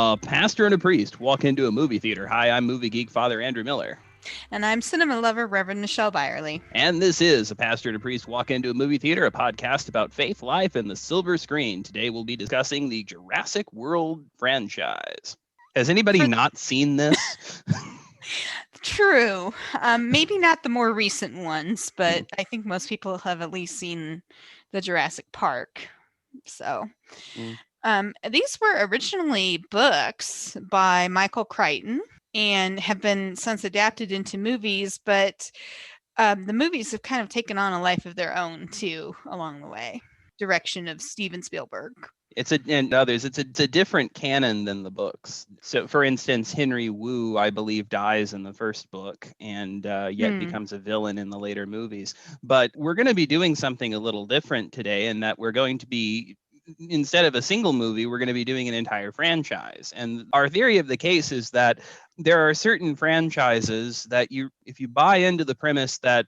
A pastor and a priest walk into a movie theater. Hi, I'm movie geek Father Andrew Miller. And I'm cinema lover Reverend Michele Byerly. And this is A Pastor and a Priest Walk Into a Movie Theater, a podcast about faith, life, and the silver screen. Today we'll be discussing the Jurassic World franchise. Has anybody not seen this? True. Maybe not the more recent ones, but I think most people have at least seen the Jurassic Park. So, these were originally books by Michael Crichton and have been since adapted into movies, but the movies have kind of taken on a life of their own too along the way. Direction of Steven Spielberg. It's a different canon than the books. So, for instance, Henry Wu, I believe, dies in the first book and yet becomes a villain in the later movies. But we're going to be doing something a little different today, in that we're going to be, instead of a single movie, we're going to be doing an entire franchise. And our theory of the case is that there are certain franchises that if you buy into the premise that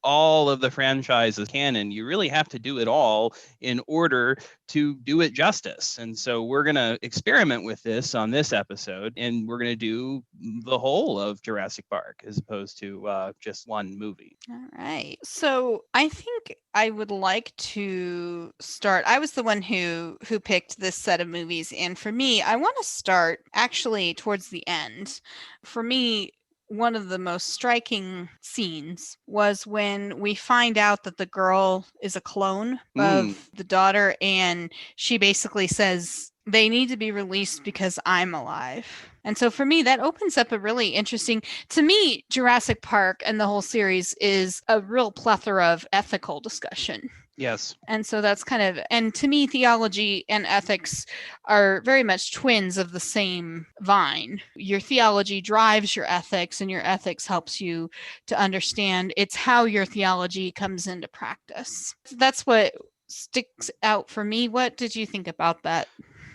all of the franchise is canon, you really have to do it all in order to do it justice. And so we're going to experiment with this on this episode, and we're going to do the whole of Jurassic Park as opposed to just one movie. All right. So I think I would like to start. I was the one who picked this set of movies. And for me, I want to start actually towards the end. For me, one of the most striking scenes was when we find out that the girl is a clone of the daughter, and she basically says, they need to be released because I'm alive. And so for me, that opens up a really interesting, to me, Jurassic Park and the whole series is a real plethora of ethical discussion. Yes. And so that's kind of, and to me, theology and ethics are very much twins of the same vine. Your theology drives your ethics, and your ethics helps you to understand. It's how your theology comes into practice. That's what sticks out for me. What did you think about that?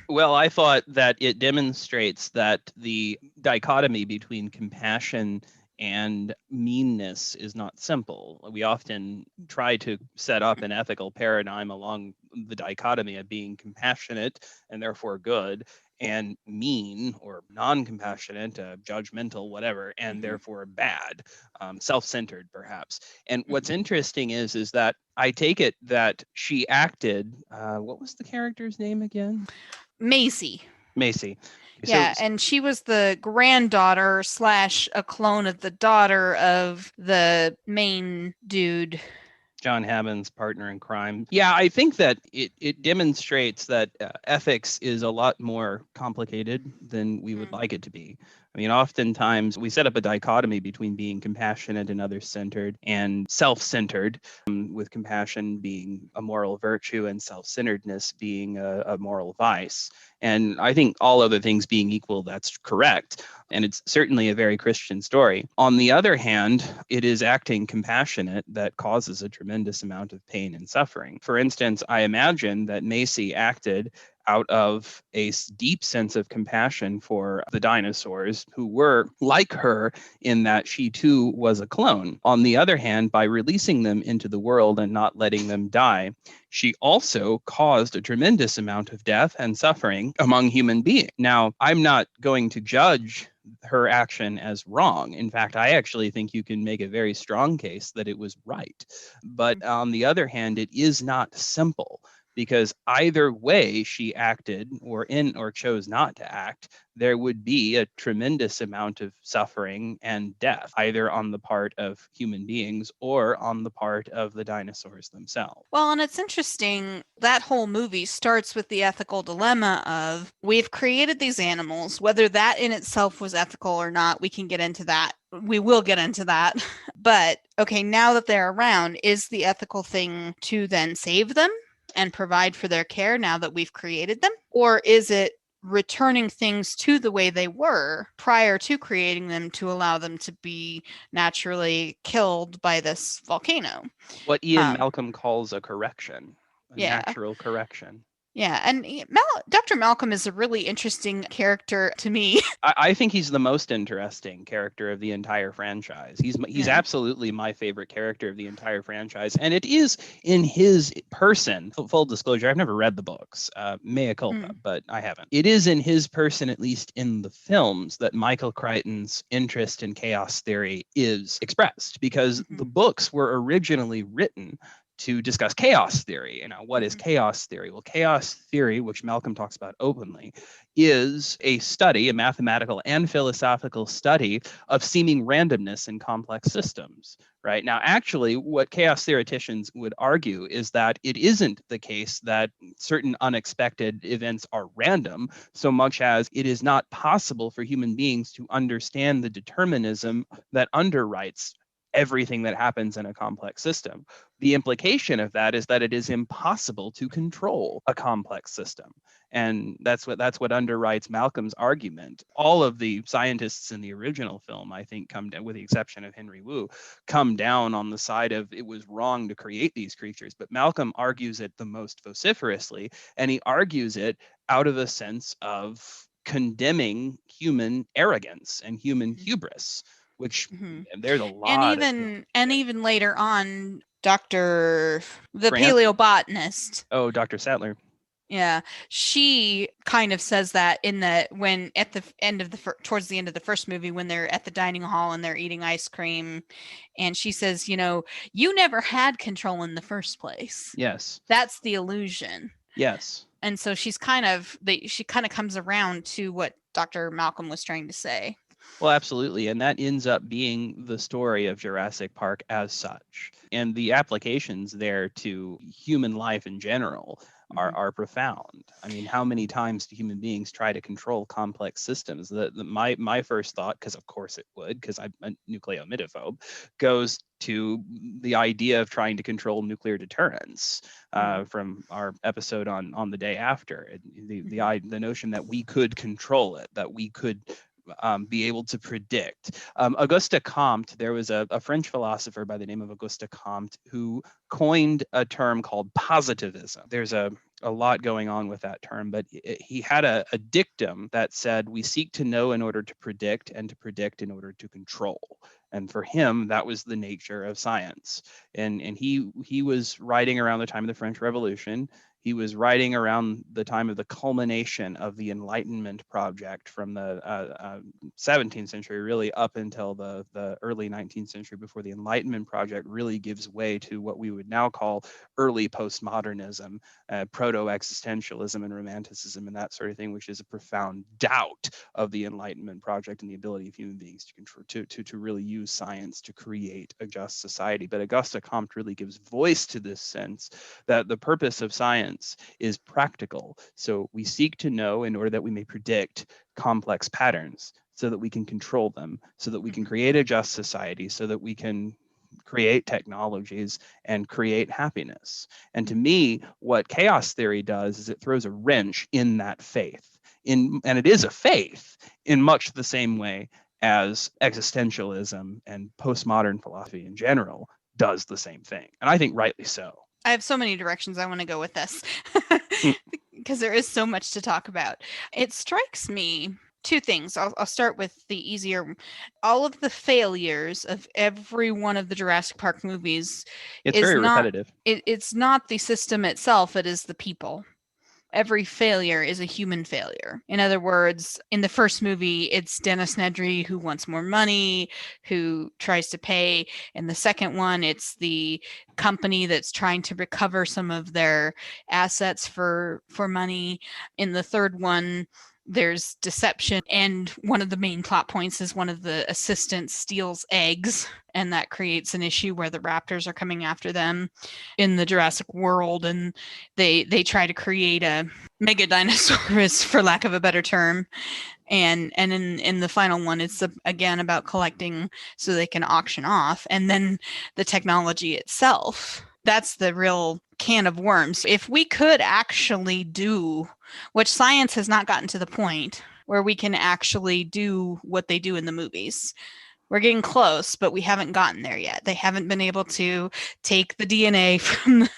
Well, I thought that it demonstrates that the dichotomy between compassion and meanness is not simple. We often try to set up an ethical paradigm along the dichotomy of being compassionate and therefore good, and mean or non-compassionate, judgmental, whatever, and therefore bad, self-centered perhaps. And what's interesting is that I take it that she acted, what was the character's name again? Macy. Yeah, and she was the granddaughter / a clone of the daughter of the main dude, John Hammond's partner in crime. Yeah, I think that it demonstrates that ethics is a lot more complicated than we would like it to be. I mean, oftentimes we set up a dichotomy between being compassionate and other-centered and self-centered, with compassion being a moral virtue and self-centeredness being a moral vice. And I think all other things being equal, that's correct. And it's certainly a very Christian story. On the other hand, it is acting compassionate that causes a tremendous amount of pain and suffering. For instance, I imagine that Macy acted out of a deep sense of compassion for the dinosaurs, who were like her in that she too was a clone. On the other hand, by releasing them into the world and not letting them die, she also caused a tremendous amount of death and suffering among human beings. Now, I'm not going to judge her action as wrong. In fact, I actually think you can make a very strong case that it was right. But on the other hand, it is not simple, because either way she acted or chose not to act, there would be a tremendous amount of suffering and death, either on the part of human beings or on the part of the dinosaurs themselves. Well, and it's interesting, that whole movie starts with the ethical dilemma of, we've created these animals, whether that in itself was ethical or not, we can get into that. We will get into that. But, okay, now that they're around, is the ethical thing to then save them and provide for their care now that we've created them? Or is it returning things to the way they were prior to creating them to allow them to be naturally killed by this volcano? What Ian Malcolm calls a correction, natural correction. Yeah, and Dr. Malcolm is a really interesting character to me. I think he's the most interesting character of the entire franchise. He's Yeah. absolutely my favorite character of the entire franchise, and it is in his person. Full disclosure: I've never read the books, mea culpa, Mm. but I haven't. It is in his person, at least in the films, that Michael Crichton's interest in chaos theory is expressed, because Mm-hmm. the books were originally written to discuss chaos theory. You know, what is Mm-hmm. chaos theory? Well, chaos theory, which Malcolm talks about openly, is a study, a mathematical and philosophical study of seeming randomness in complex systems. Right now, actually, what chaos theoreticians would argue is that it isn't the case that certain unexpected events are random, so much as it is not possible for human beings to understand the determinism that underwrites everything that happens in a complex system. The implication of that is that it is impossible to control a complex system. And that's what underwrites Malcolm's argument. All of the scientists in the original film, I think, come down, with the exception of Henry Wu, come down on the side of it was wrong to create these creatures. But Malcolm argues it the most vociferously, and he argues it out of a sense of condemning human arrogance and human hubris, which Mm-hmm. there's a And lot of even later on, the Grant. paleobotanist. Oh, Dr. Sattler. Yeah, she kind of says that in the when at the end of towards the end of the first movie, when they're at the dining hall and they're eating ice cream, and she says, you never had control in the first place. Yes. That's the illusion. Yes. And so she kind of comes around to what Dr. Malcolm was trying to say. Well, absolutely. And that ends up being the story of Jurassic Park as such. And the applications there to human life in general are profound. I mean, how many times do human beings try to control complex systems? My first thought, because of course it would, because I'm a nucleomidophobe, goes to the idea of trying to control nuclear deterrence from our episode on the day after. The notion that we could control it, that we could be able to predict. Auguste Comte, there was a French philosopher by the name of Auguste Comte who coined a term called positivism. There's a lot going on with that term, but he had a dictum that said, we seek to know in order to predict, and to predict in order to control. And for him, that was the nature of science. And he was writing around the time of the French Revolution. He was writing around the time of the culmination of the Enlightenment project from the 17th century, really up until the early 19th century, before the Enlightenment project really gives way to what we would now call early postmodernism, proto-existentialism and romanticism and that sort of thing, which is a profound doubt of the Enlightenment project and the ability of human beings to control, to really use science to create a just society. But Auguste Comte really gives voice to this sense that the purpose of science is practical. So we seek to know in order that we may predict complex patterns, so that we can control them, so that we can create a just society, so that we can create technologies and create happiness. And to me, what chaos theory does is it throws a wrench in that faith. And it is a faith in much the same way as existentialism and postmodern philosophy in general does the same thing. And I think rightly so. I have so many directions I want to go with this because there is so much to talk about. It strikes me two things. I'll start with the easier. All of the failures of every one of the Jurassic Park movies It's is very not repetitive. it's not the system itself, it is the people. Every failure is a human failure. In other words, in the first movie, it's Dennis Nedry who wants more money, who tries to pay. In the second one, it's the company that's trying to recover some of their assets for money. In the third one, there's deception, and one of the main plot points is one of the assistants steals eggs, and that creates an issue where the raptors are coming after them in the Jurassic World, and they try to create a mega dinosaurus, for lack of a better term. And in the final one, it's again about collecting so they can auction off. And then the technology itself, that's the real can of worms. If we could actually do, which science has not gotten to the point where we can actually do what they do in the movies. We're getting close, but we haven't gotten there yet. They haven't been able to take the DNA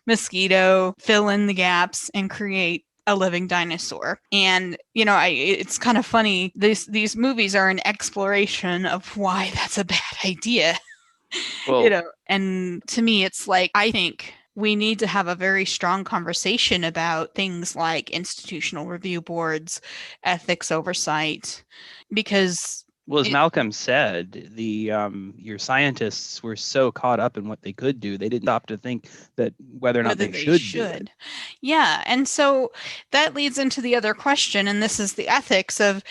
mosquito, fill in the gaps, and create a living dinosaur. And it's kind of funny. These movies are an exploration of why that's a bad idea. Well, And to me, it's like, I think we need to have a very strong conversation about things like institutional review boards, ethics oversight, because Well, as Malcolm said, the your scientists were so caught up in what they could do, they didn't stop to think that whether or not whether they they should do it. should. Yeah. And so that leads into the other question, and this is the ethics of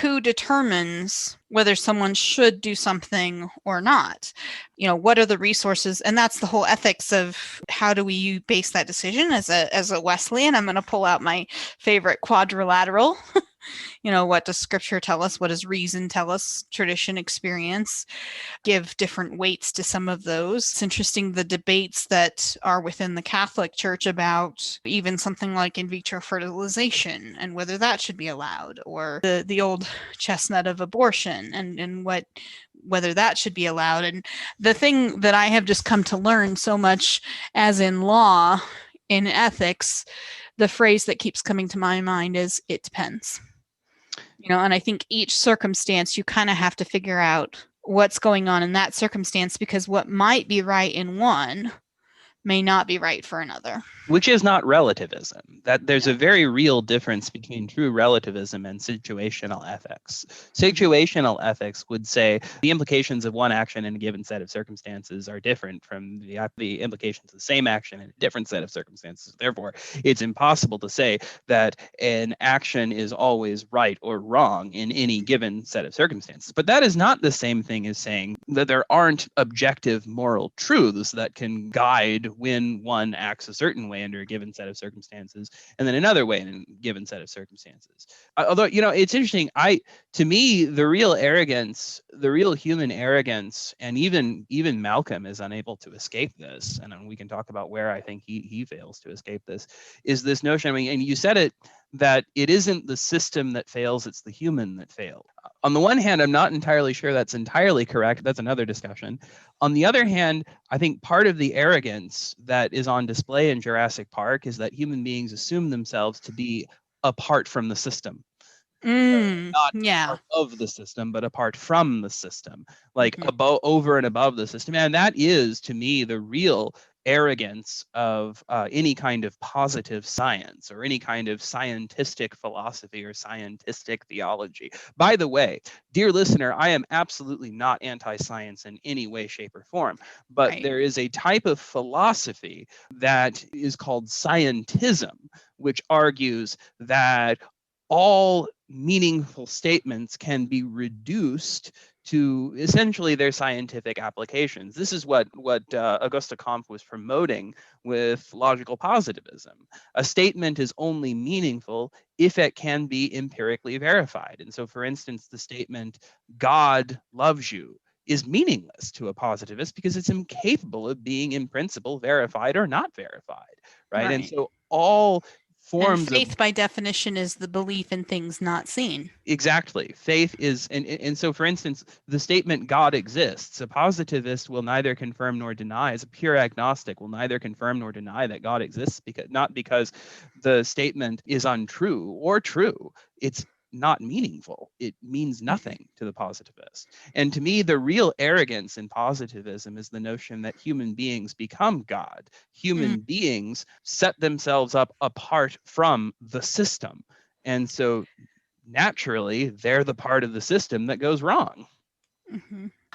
who determines whether someone should do something or not. What are the resources? And that's the whole ethics of how do we base that decision as a Wesleyan. I'm going to pull out my favorite quadrilateral. What does scripture tell us? What does reason tell us? Tradition, experience, give different weights to some of those. It's interesting the debates that are within the Catholic Church about even something like in vitro fertilization and whether that should be allowed, or the old chestnut of abortion and whether that should be allowed. And the thing that I have just come to learn so much, as in law, in ethics, the phrase that keeps coming to my mind is "it depends." And I think each circumstance you kind of have to figure out what's going on in that circumstance, because what might be right in one may not be right for another. Which is not relativism. That there's a very real difference between true relativism and situational ethics. Situational ethics would say the implications of one action in a given set of circumstances are different from the implications of the same action in a different set of circumstances. Therefore, it's impossible to say that an action is always right or wrong in any given set of circumstances. But that is not the same thing as saying that there aren't objective moral truths that can guide when one acts a certain way under a given set of circumstances and then another way in a given set of circumstances. Although, it's interesting, to me, the real arrogance, the real human arrogance, and even Malcolm is unable to escape this, and we can talk about where I think he fails to escape this, is this notion, and you said it, that it isn't the system that fails, it's the human that failed. On the one hand, I'm not entirely sure that's entirely correct. That's another discussion. On the other hand, I think part of the arrogance that is on display in Jurassic Park is that human beings assume themselves to be apart from the system. Not Yeah. part of the system, but apart from the system, like over and above the system. And that is, to me, the real arrogance of any kind of positive science or any kind of scientific philosophy or scientific theology. By the way, dear listener, I am absolutely not anti-science in any way, shape, or form, but there is a type of philosophy that is called scientism, which argues that all meaningful statements can be reduced to essentially their scientific applications. This is what Auguste Comte was promoting with logical positivism. A statement is only meaningful if it can be empirically verified. And so, for instance, the statement, God loves you, is meaningless to a positivist because it's incapable of being in principle verified or not verified, right? And so all forms and faith by definition is the belief in things not seen. Exactly. Faith is, and so, for instance, the statement God exists, a positivist will neither confirm nor deny, as a pure agnostic will neither confirm nor deny that God exists, not because the statement is untrue or true. It's not meaningful. It means nothing to the positivist. And to me, the real arrogance in positivism is the notion that human beings become God. Human beings set themselves up apart from the system. And so naturally, they're the part of the system that goes wrong.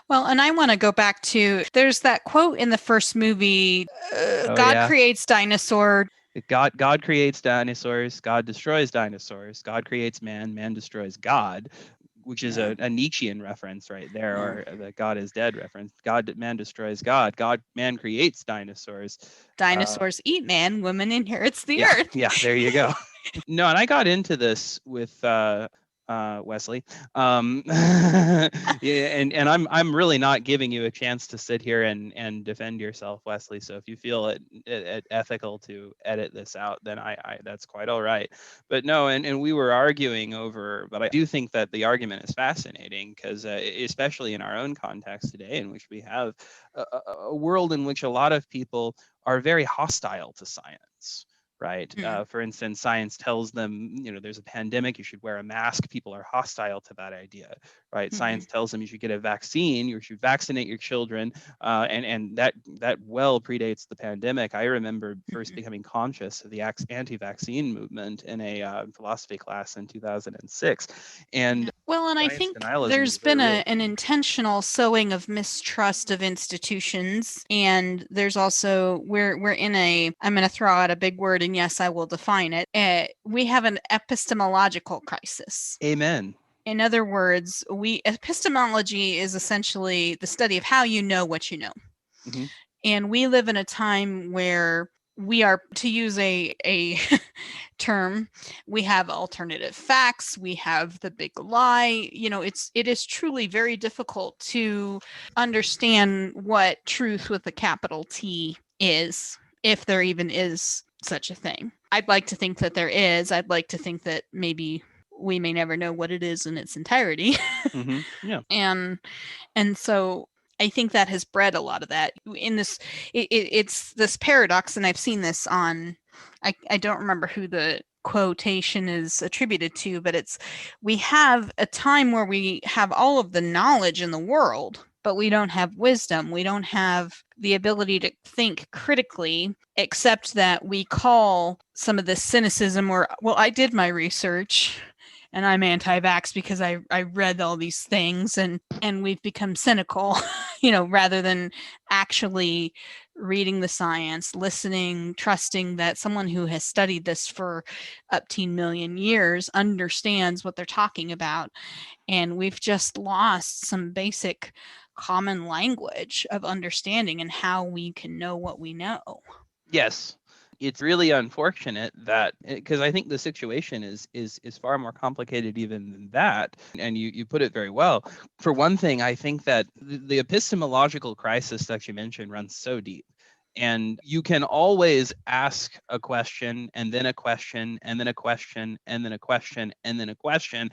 Well, and I want to go back to, there's that quote in the first movie, God creates dinosaur. God creates dinosaurs, God destroys dinosaurs, God creates man, man destroys God, which is a Nietzschean reference right there, or the God is dead reference. Man destroys God, man creates dinosaurs. Dinosaurs eat man, woman inherits the earth. Yeah, there you go. No, and I got into this with Wesley. Yeah, and I'm really not giving you a chance to sit here and defend yourself, Wesley. So if you feel it ethical to edit this out, then I that's quite all right. But no, and we were arguing over, but I do think that the argument is fascinating because especially in our own context today, in which we have a world in which a lot of people are very hostile to science, right? Mm. For instance, science tells them, there's a pandemic, you should wear a mask. People are hostile to that idea, right? Mhm. Science tells them you should get a vaccine, you should vaccinate your children, and that well predates the pandemic. I remember first Mhm. becoming conscious of the anti-vaccine movement in a philosophy class in 2006, Yeah. and Well, and I science think denialism is there's very been real to an me. intentional sowing of mistrust of institutions, and there's also we're in a, I'm going to throw out a big word, and yes, I will define it. We have an epistemological crisis. Amen. In other words, epistemology is essentially the study of how you know what you know. Mm-hmm. And we live in a time where we are, to use a term, we have alternative facts, we have the big lie. It is truly very difficult to understand what truth with a capital T is, if there even is such a thing. I'd like to think that there is. I'd like to think that maybe we may never know what it is in its entirety. Mm-hmm. Yeah. And so I think that has bred a lot of that in this. It's this paradox, and I've seen this on. I don't remember who the quotation is attributed to, but it's, we have a time where we have all of the knowledge in the world, but we don't have wisdom. We don't have the ability to think critically, except that we call some of this cynicism, or, well, I did my research and I'm anti-vax because I read all these things, and we've become cynical, rather than actually reading the science, listening, trusting that someone who has studied this for up to million years understands what they're talking about. And we've just lost some basic common language of understanding and how we can know what we know. Yes. It's really unfortunate that, because I think the situation is far more complicated even than that, and you put it very well. For one thing, I think that the epistemological crisis that you mentioned runs so deep, and you can always ask a question and then a question and then a question and then a question and then a question,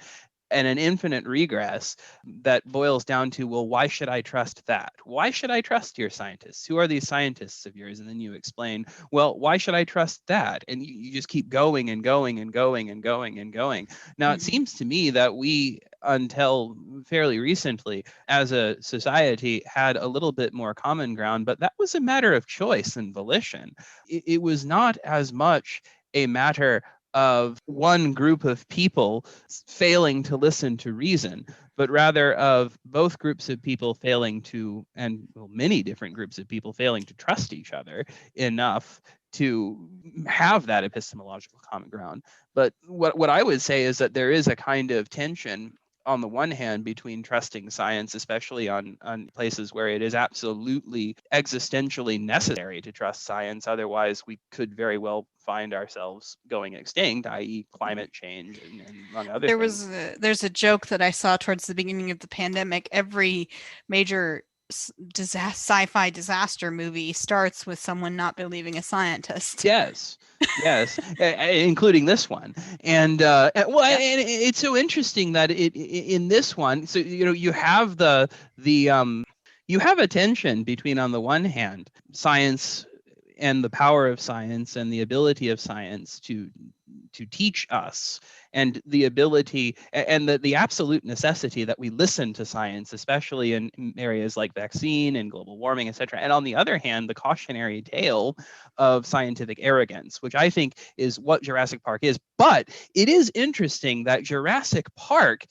and an infinite regress that boils down to, well, why should I trust that? Why should I trust your scientists? Who are these scientists of yours? And then you explain, well, why should I trust that? And you just keep going and going and going and going and going. Now, it seems to me that we, until fairly recently, as a society, had a little bit more common ground, but that was a matter of choice and volition. It was not as much a matter of one group of people failing to listen to reason, but rather of both groups of people failing to, and well, many different groups of people failing to trust each other enough to have that epistemological common ground. But what I would say is that there is a kind of tension on the one hand between trusting science, especially on places where it is absolutely existentially necessary to trust science. Otherwise, we could very well find ourselves going extinct, i.e., climate change and among other things. There's a joke that I saw towards the beginning of the pandemic. Every major sci-fi disaster movie starts with someone not believing a scientist. Yes, yes, including this one. And well, Yep. and it's so interesting that in this one, so you have the you have a tension between, on the one hand, science and the power of science and the ability of science to teach us, and the ability and the absolute necessity that we listen to science, especially in areas like vaccine and global warming, etc. And on the other hand, the cautionary tale of scientific arrogance, which I think is what Jurassic Park is. But it is interesting that Jurassic Park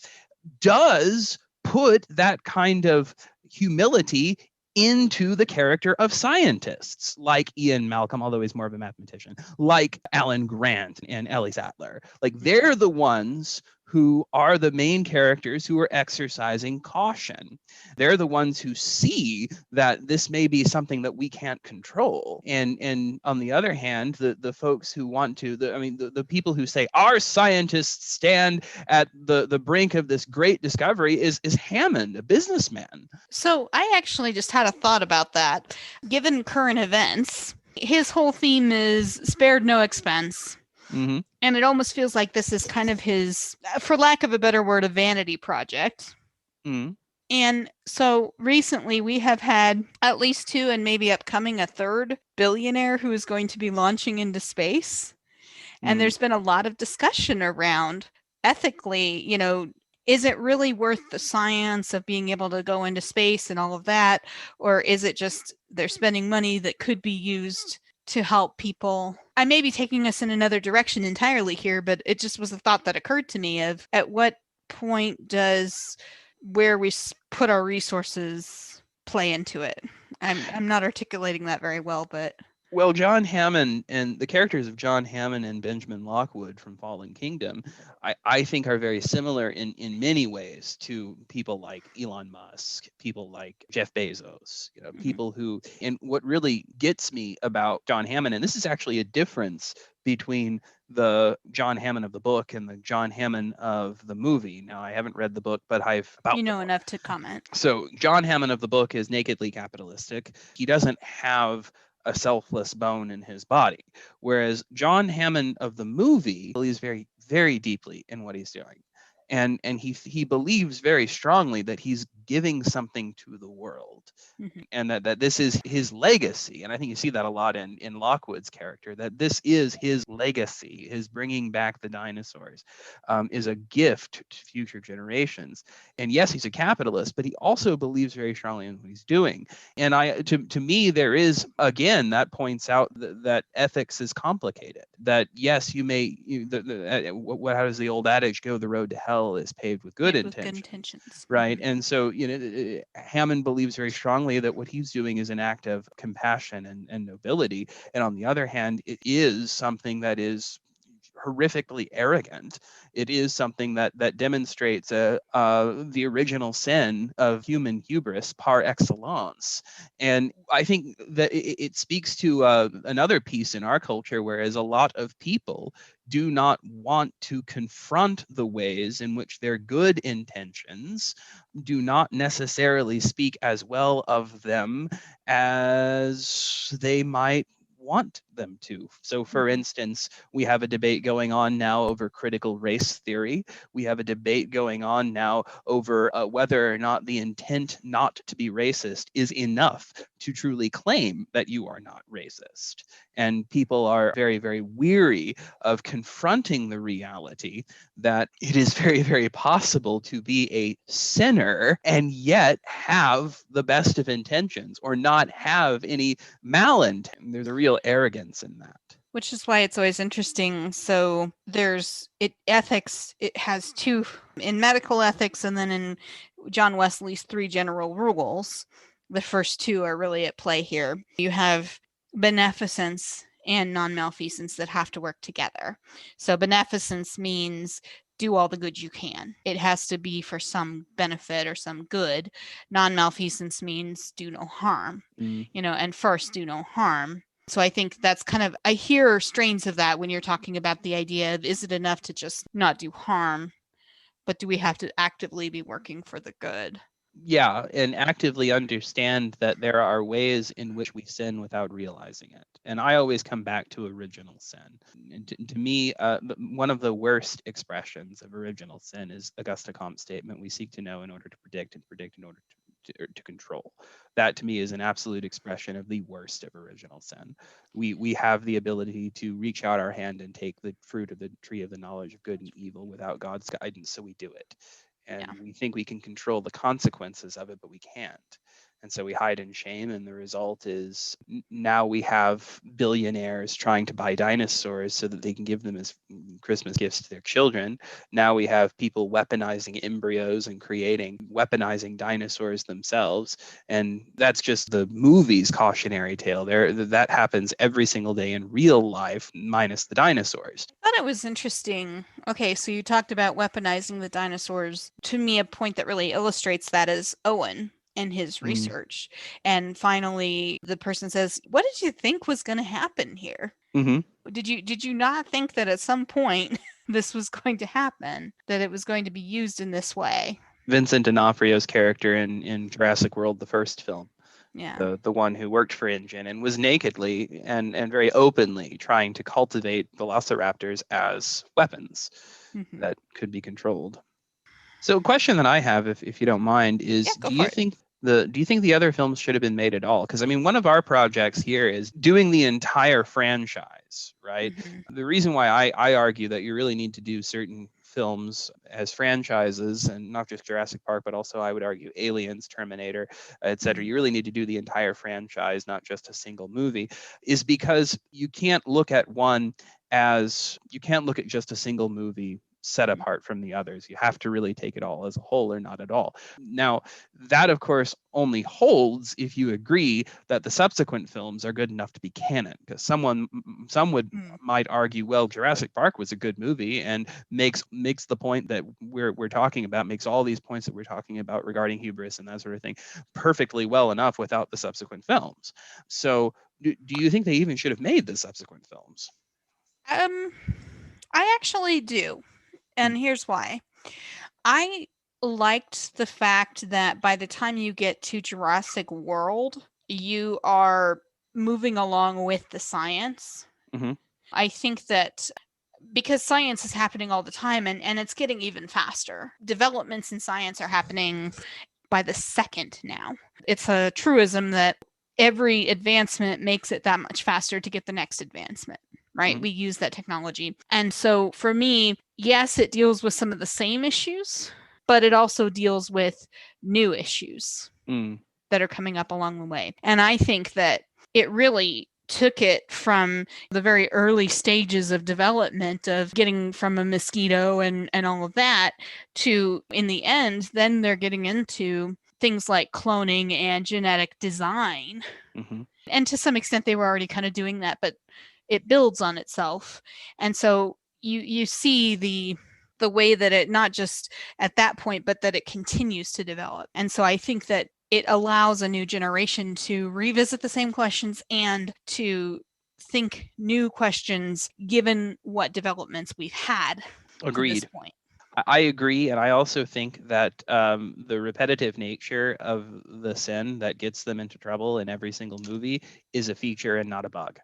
does put that kind of humility into the character of scientists like Ian Malcolm, although he's more of a mathematician, like Alan Grant and Ellie Sattler. Like, they're the ones who are the main characters who are exercising caution. They're the ones who see that this may be something that we can't control. And on the other hand, the folks who want to, the people who say our scientists stand at the brink of this great discovery is Hammond, a businessman. So I actually just had a thought about that. Given current events, his whole theme is spared no expense. Mm-hmm. And it almost feels like this is kind of his, for lack of a better word, a vanity project. Mm-hmm. And so recently we have had at least two, and maybe upcoming a third billionaire who is going to be launching into space. And there's been a lot of discussion around ethically, is it really worth the science of being able to go into space and all of that? Or is it just they're spending money that could be used to help people? I may be taking us in another direction entirely here, but it just was a thought that occurred to me of at what point does where we put our resources play into it? I'm not articulating that very well, but Well, John Hammond and the characters of John Hammond and Benjamin Lockwood from Fallen Kingdom, I think are very similar in many ways to people like Elon Musk, people like Jeff Bezos, people who, and what really gets me about John Hammond, and this is actually a difference between the John Hammond of the book and the John Hammond of the movie. Now, I haven't read the book, but I've about enough to comment. So John Hammond of the book is nakedly capitalistic. He doesn't have a selfless bone in his body. Whereas John Hammond of the movie believes very, very deeply in what he's doing. And he believes very strongly that he's giving something to the world. And that this is his legacy. And I think you see that a lot in Lockwood's character, that this is his legacy, his bringing back the dinosaurs, is a gift to future generations. And yes, he's a capitalist, but he also believes very strongly in what he's doing. And to me, there is, again, that points out that ethics is complicated. That yes, you may, how does the old adage go? The road to hell is paved with good intentions. Right. And so, Hammond believes very strongly that what he's doing is an act of compassion and nobility. And on the other hand, it is something that is horrifically arrogant. It is something that demonstrates the original sin of human hubris par excellence. And I think that it speaks to another piece in our culture, whereas a lot of people do not want to confront the ways in which their good intentions do not necessarily speak as well of them as they might want them to. So, for instance, we have a debate going on now over critical race theory. We have a debate going on now over whether or not the intent not to be racist is enough to truly claim that you are not racist. And people are very, very weary of confronting the reality that it is very, very possible to be a sinner and yet have the best of intentions or not have any malintent. There's a real arrogance in that. Which is why it's always interesting. So ethics, it has two in medical ethics, and then in John Wesley's 3 general rules. The first two are really at play here. You have beneficence and non-malfeasance that have to work together. So beneficence means do all the good you can. It has to be for some benefit or some good. Non-malfeasance means do no harm, and first do no harm. So I think that's kind of, I hear strains of that when you're talking about the idea of, is it enough to just not do harm, but do we have to actively be working for the good? Yeah, and actively understand that there are ways in which we sin without realizing it. And I always come back to original sin. And to me, one of the worst expressions of original sin is Auguste Comte's statement, we seek to know in order to predict, and predict in order to control. That to me is an absolute expression of the worst of original sin. We have the ability to reach out our hand and take the fruit of the tree of the knowledge of good and evil without God's guidance, so we do it. And we think we can control the consequences of it, but we can't. And so we hide in shame, and the result is now we have billionaires trying to buy dinosaurs so that they can give them as Christmas gifts to their children. Now we have people weaponizing embryos and creating weaponizing dinosaurs themselves. And that's just the movie's cautionary tale. That happens every single day in real life, minus the dinosaurs. I thought it was interesting. Okay, so you talked about weaponizing the dinosaurs. To me, a point that really illustrates that is Owen and his research. And finally, the person says, "What did you think was going to happen here? Mm-hmm. Did you not think that at some point this was going to happen, that it was going to be used in this way?" Vincent D'Onofrio's character in Jurassic World, the first film, Yeah. the one who worked for InGen and was nakedly and very openly trying to cultivate velociraptors as weapons Mhm. that could be controlled. So a question that I have, if you don't mind, Yeah, is go for it. do you think the other films should have been made at all? Because I mean, one of our projects here is doing the entire franchise, right? Mhm. The reason why I argue that you really need to do certain films as franchises, and not just Jurassic Park, but also I would argue Aliens, Terminator, etc. Mhm. You really need to do the entire franchise, not just a single movie, is because you can't look at you can't look at just a single movie set Mhm. apart from the others. You have to really take it all as a whole or not at all. Now, that of course only holds if you agree that the subsequent films are good enough to be canon. Because some would Mm. might argue, well, Jurassic Park was a good movie and makes the point that we're talking about, makes all these points that we're talking about regarding hubris and that sort of thing perfectly well enough without the subsequent films. So do you think they even should have made the subsequent films? Um, I actually do, Mm. and here's why. I liked the fact that by the time you get to Jurassic World, you are moving along with the science. Mm-hmm. I think that because science is happening all the time and it's getting even faster. Developments in science are happening by the second now. It's a truism that every advancement makes it that much faster to get the next advancement, right? Mm-hmm. We use that technology. And so for me, yes, it deals with some of the same issues, but it also deals with new issues Mm. that are coming up along the way. And I think that it really took it from the very early stages of development of getting from a mosquito and all of that to in the end then they're getting into things like cloning and genetic design, Mm-hmm. and to some extent they were already kind of doing that, but it builds on itself. And so you see the way that it not just at that point but that it continues to develop. And so I think that it allows a new generation to revisit the same questions and to think new questions given what developments we've had to this Agreed. point. I agree, and I also think that the repetitive nature of the sin that gets them into trouble in every single movie is a feature and not a bug,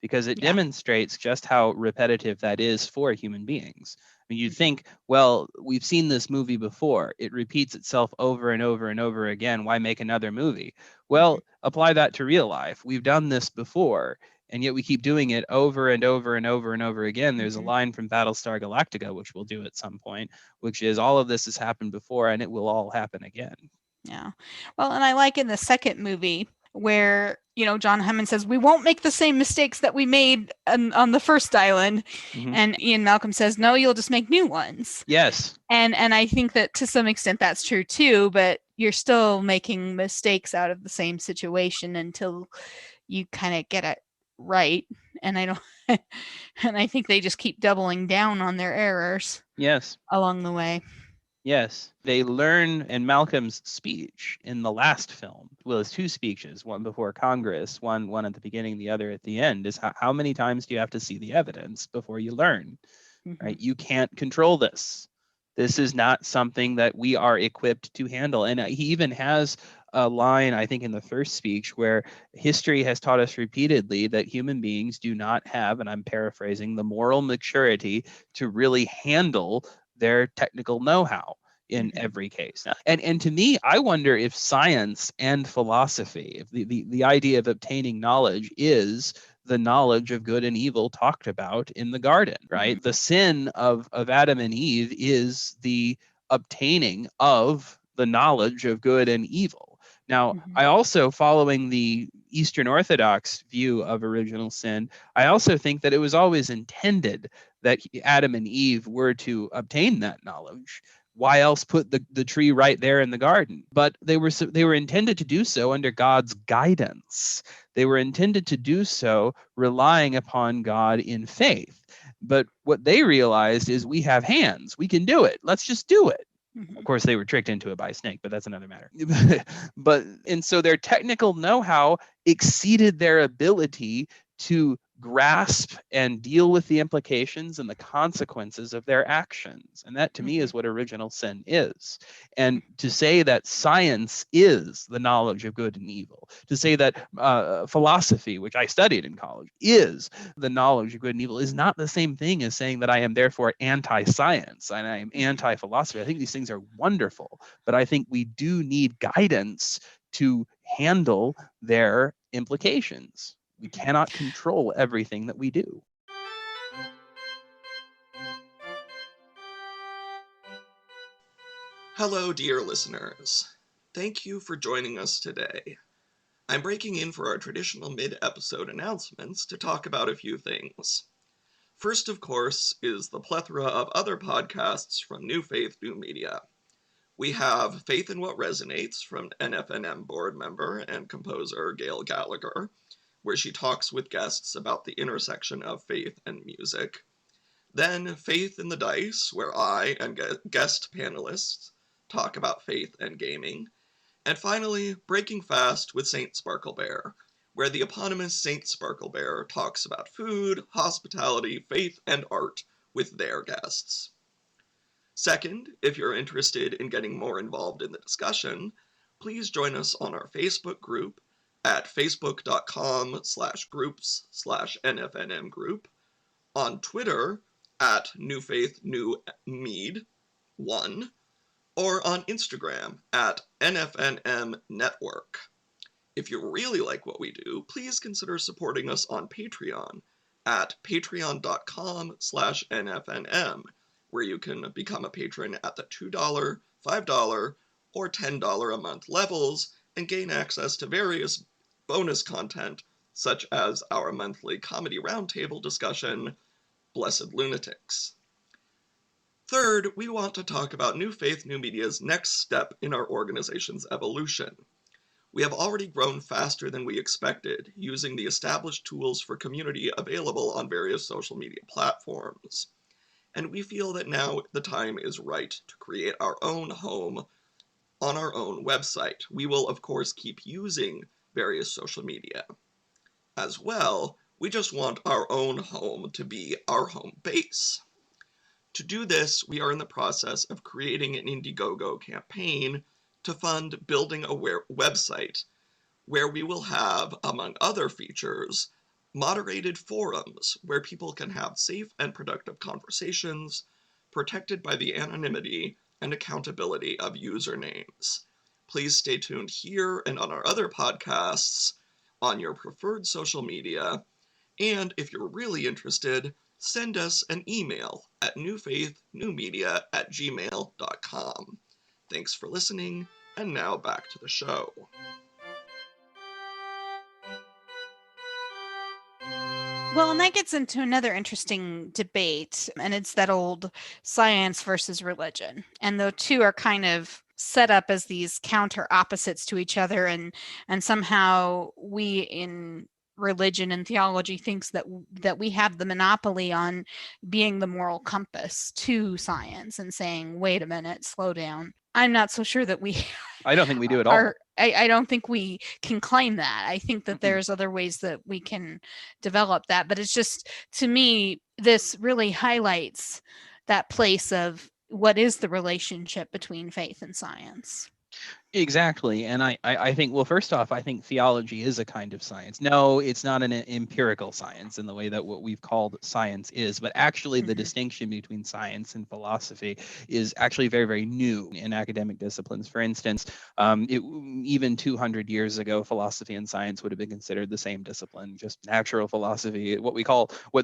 because it Yeah. demonstrates just how repetitive that is for human beings. I mean, you Mhm. think, well, we've seen this movie before. It repeats itself over and over and over again. Why make another movie? Mhm. Well, apply that to real life. We've done this before, and yet we keep doing it over and over and over and over again. There's a Mhm. line from Battlestar Galactica, which we'll do at some point, which is all of this has happened before and it will all happen again. Yeah. Well, and I like in the second movie where, John Hammond says, "We won't make the same mistakes that we made on the first island." Mm-hmm. And Ian Malcolm says, "No, you'll just make new ones." Yes. And I think that to some extent that's true too, but you're still making mistakes out of the same situation until you kind of get it right. And I don't and I think they just keep doubling down on their errors Yes. along the way. Yes. They learn in Malcolm's speech in the last film. Well, his two speeches, one before Congress, one at the beginning, the other at the end, is how many times do you have to see the evidence before you learn? Mhm. Right? You can't control this. This is not something that we are equipped to handle. And he even has a line, I think, in the first speech where history has taught us repeatedly that human beings do not have, and I'm paraphrasing, the moral maturity to really handle their technical know-how in Mhm. every case. And to me, I wonder if science and philosophy, if the idea of obtaining knowledge is the knowledge of good and evil talked about in the garden, Mhm. right? The sin of Adam and Eve is the obtaining of the knowledge of good and evil. Now, Mhm. I also, following the Eastern Orthodox view of original sin, I also think that it was always intended that Adam and Eve were to obtain that knowledge. Why else put the tree right there in the garden? But they were intended to do so under God's guidance. They were intended to do so relying upon God in faith. But what they realized is we have hands. We can do it. Let's just do it. Of Mhm. course, they were tricked into it by a snake, but that's another matter. And so their technical know-how exceeded their ability to grasp and deal with the implications and the consequences of their actions. And that, to me, Mhm. is what original sin is. And to say that science is the knowledge of good and evil, to say that philosophy, which I studied in college, is the knowledge of good and evil, is not the same thing as saying that I am therefore anti-science and I am anti-philosophy. I think these things are wonderful, but I think we do need guidance to handle their implications. We cannot control everything that we do. Hello, dear listeners. Thank you for joining us today. I'm breaking in for our traditional mid-episode announcements to talk about a few things. First, of course, is the plethora of other podcasts from New Faith, New Media. We have Faith in What Resonates from NFNM board member and composer Gail Gallagher, where she talks with guests about the intersection of faith and music. Then Faith in the Dice, where I and guest panelists talk about faith and gaming. And finally, Breaking Fast with Saint Sparklebear, where the eponymous Saint Sparklebear talks about food, hospitality, faith, and art with their guests. Second, if you're interested in getting more involved in the discussion, please join us on our Facebook group at facebook.com/groups/NFNM group, on Twitter at NewFaithNewMead1, or on Instagram at NFNM Network. If you really like what we do, please consider supporting us on Patreon at patreon.com/NFNM, where you can become a patron at the $2, $5, or $10 a month levels and gain access to various bonus content, such as our monthly comedy roundtable discussion, Blessed Lunatics. Third, we want to talk about New Faith, New Media's next step in our organization's evolution. We have already grown faster than we expected, using the established tools for community available on various social media platforms. And we feel that now the time is right to create our own home on our own website. We will, of course, keep using various social media. As well, we just want our own home to be our home base. To do this, we are in the process of creating an Indiegogo campaign to fund building a website where we will have, among other features, moderated forums where people can have safe and productive conversations, protected by the anonymity and accountability of usernames. Please stay tuned here and on our other podcasts, on your preferred social media, and if you're really interested, send us an email at newfaithnewmedia@gmail.com. Thanks for listening, and now back to the show. Well, and that gets into another interesting debate, and it's that old science versus religion. And the two are kind of set up as these counter opposites to each other, and somehow we in religion and theology thinks that we have the monopoly on being the moral compass to science and saying, wait a minute, slow down. I'm not so sure that we I don't think we do at all. are. I don't think we can claim that. I think that Mm-mm. there's other ways that we can develop that, but it's just, to me, this really highlights that place of what is the relationship between faith and science. Exactly. And I think, well, first off, I think theology is a kind of science. No, it's not an empirical science in the way that what we've called science is, but actually the distinction between science and philosophy is actually very, very new in academic disciplines. For instance, even 200 years ago, philosophy and science would have been considered the same discipline. Just natural philosophy, what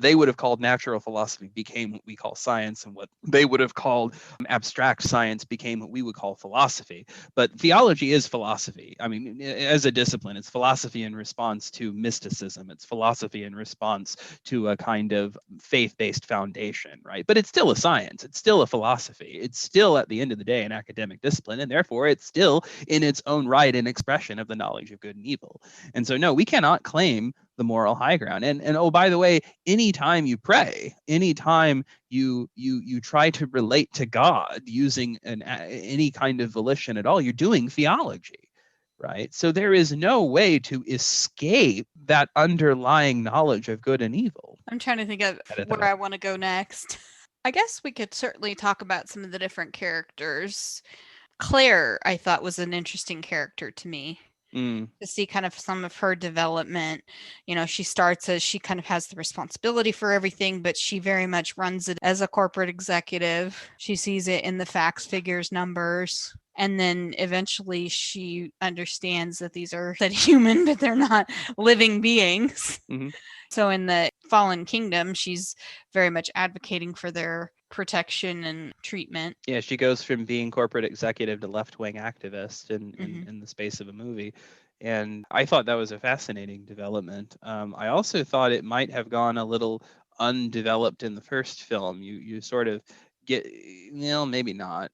they would have called natural philosophy became what we call science, and what they would have called abstract science became what we would call philosophy. But theology theology is philosophy. I mean, as a discipline, it's philosophy in response to mysticism. It's philosophy in response to a kind of faith-based foundation, right? But it's still a science. It's still a philosophy. It's still, at the end of the day, an academic discipline, and therefore it's still in its own right an expression of the knowledge of good and evil. And so, no, we cannot claim the moral high ground. And oh, by the way, anytime you pray, anytime you try to relate to God using any kind of volition at all, you're doing theology, right? So there is no way to escape that underlying knowledge of good and evil. I'm trying to think of where I want to go next. I guess we could certainly talk about some of the different characters. Claire, I thought, was an interesting character to me. To see kind of some of her development. You know, she starts as she kind of has the responsibility for everything, but she very much runs it as a corporate executive. She sees it in the facts, figures, numbers. And then eventually she understands that these are that human, but they're not living beings. Mm-hmm. So in the Fallen Kingdom, she's very much advocating for their protection and treatment. Yeah, she goes from being corporate executive to left-wing activist in the space of a movie. And I thought that was a fascinating development. I also thought it might have gone a little undeveloped in the first film. You sort of get, maybe not.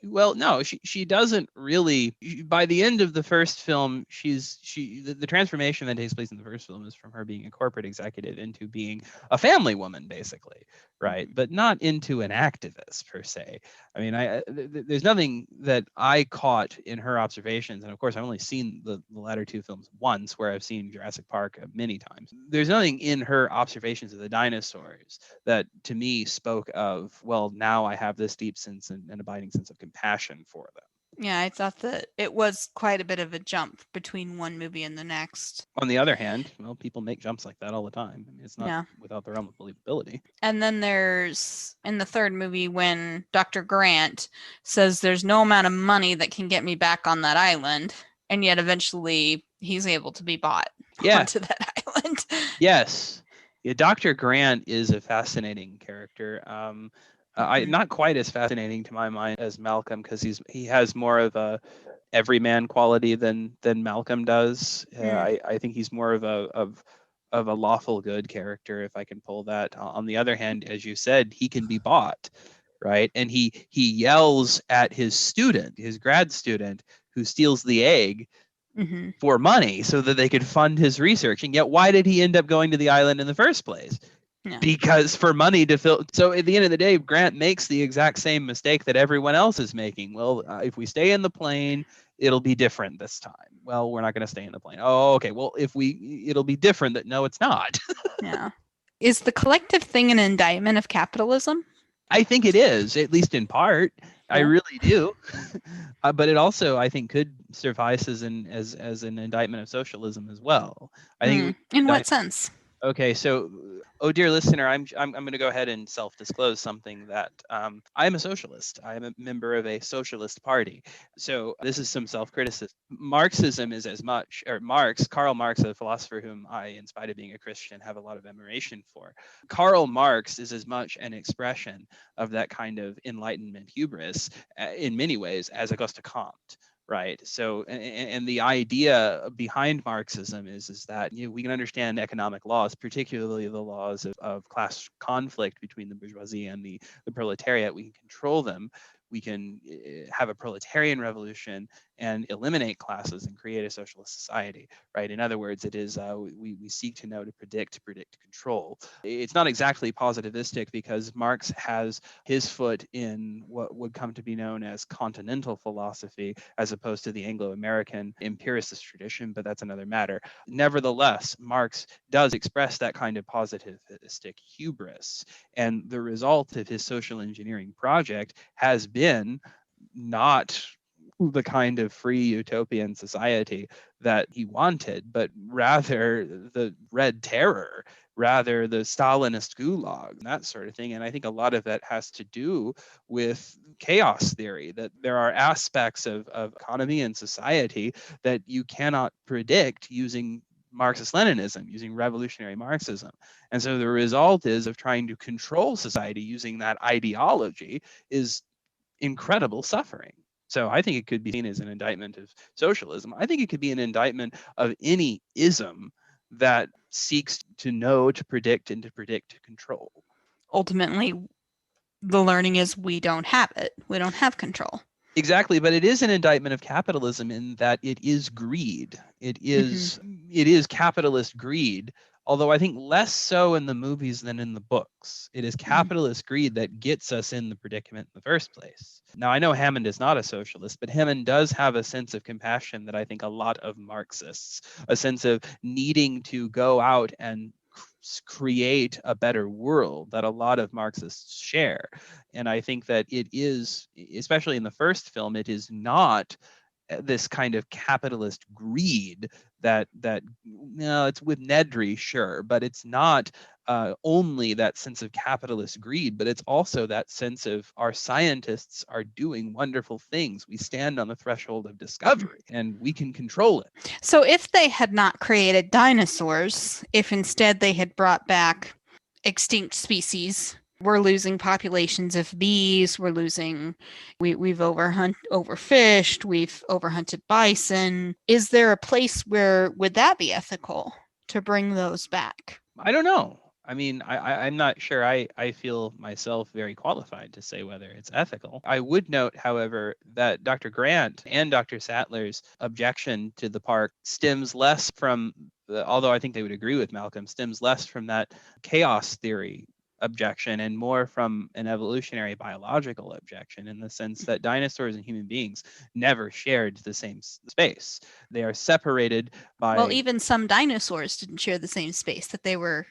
No, she doesn't really. By the end of the first film, the transformation that takes place in the first film is from her being a corporate executive into being a family woman, basically, right? But not into an activist per se. I mean, there's nothing that I caught in her observations, and of course, I've only seen the latter two films once, where I've seen Jurassic Park many times. There's nothing in her observations of the dinosaurs that, to me, spoke of, well, now I have this deep sense and abiding sense of compassion for them. Yeah, I thought that it was quite a bit of a jump between one movie and the next. On the other hand, well, people make jumps like that all the time. I mean, it's not without the realm of believability. And then there's, in the third movie, when Dr. Grant says there's no amount of money that can get me back on that island, and yet eventually he's able to be bought onto that island. Yes. Yeah, Dr. Grant is a fascinating character. Not quite as fascinating to my mind as Malcolm, because he has more of a everyman quality than Malcolm does. I think he's more of a lawful good character, if I can pull that. On the other hand, as you said, he can be bought, right? And he yells at his grad student, who steals the egg for money so that they could fund his research. And yet, why did he end up going to the island in the first place? Yeah. Because for money to fill. So at the end of the day, Grant makes the exact same mistake that everyone else is making. Well, if we stay in the plane, it'll be different this time. Well, we're not going to stay in the plane. Oh, okay. Well, it'll be different. No, it's not. Yeah. Is the collective thing an indictment of capitalism? I think it is, at least in part. Yeah. I really do. But it also, I think, could suffice as an indictment of socialism as well. I think. In what sense? Okay, so, oh dear listener, I'm going to go ahead and self-disclose something that I'm a socialist. I'm a member of a socialist party. So this is some self-criticism. Marxism is as much, or Karl Marx, a philosopher whom I, in spite of being a Christian, have a lot of admiration for. Karl Marx is as much an expression of that kind of Enlightenment hubris in many ways as Auguste Comte. Right. So, and the idea behind Marxism is that we can understand economic laws, particularly the laws of class conflict between the bourgeoisie and the proletariat. We can control them. We can have a proletarian revolution and eliminate classes and create a socialist society, right? In other words, it is we seek to know, to predict, control. It's not exactly positivistic, because Marx has his foot in what would come to be known as continental philosophy, as opposed to the Anglo-American empiricist tradition, but that's another matter. Nevertheless, Marx does express that kind of positivistic hubris, and the result of his social engineering project has been not the kind of free utopian society that he wanted, but rather the Red Terror, rather the Stalinist gulag, that sort of thing. And I think a lot of that has to do with chaos theory, that there are aspects of economy and society that you cannot predict using Marxist-Leninism, using revolutionary Marxism. And so the result is of trying to control society using that ideology is incredible suffering. So I think it could be seen as an indictment of socialism. I think it could be an indictment of any ism that seeks to know, to predict, and to predict to control. Ultimately, the learning is we don't have it. We don't have control. Exactly, but it is an indictment of capitalism in that it is greed. It is capitalist greed, although I think less so in the movies than in the books. It is capitalist greed that gets us in the predicament in the first place. Now, I know Hammond is not a socialist, but Hammond does have a sense of compassion that I think a lot of Marxists, a sense of needing to go out and create a better world that a lot of Marxists share. And I think that it is, especially in the first film, it is not this kind of capitalist greed that no, it's with Nedry, sure, but it's not only that sense of capitalist greed, but it's also that sense of our scientists are doing wonderful things. We stand on the threshold of discovery and we can control it. So if they had not created dinosaurs, if instead they had brought back extinct species, we're losing populations of bees, we've overfished, we've overhunted bison. Is there a place where would that be ethical to bring those back? I don't know. I mean, I'm not sure. I feel myself very qualified to say whether it's ethical. I would note, however, that Dr. Grant and Dr. Sattler's objection to the park stems less from, although I think they would agree with Malcolm, stems less from that chaos theory objection and more from an evolutionary biological objection, in the sense that dinosaurs and human beings never shared the same space. They are separated by... Well, even some dinosaurs didn't share the same space that they were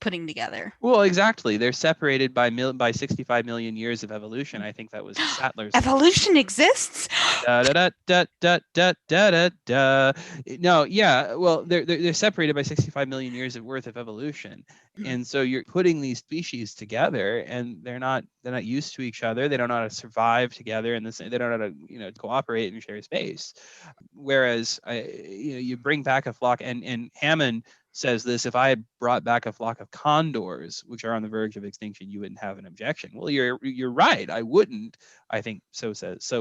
putting together. Well, exactly. They're separated by 65 million years of evolution. I think that was Sattler's... Evolution exists? Da, da, da, da, da, da, da, da, da. No, yeah. Well, they're separated by 65 million years of worth of evolution. And so you're putting these species together, and they're not used to each other. They don't know how to survive together, and they don't know how to cooperate and share space. Whereas you bring back a flock, and Hammond says this: if I had brought back a flock of condors, which are on the verge of extinction, you wouldn't have an objection. Well, you're right. I wouldn't. I think so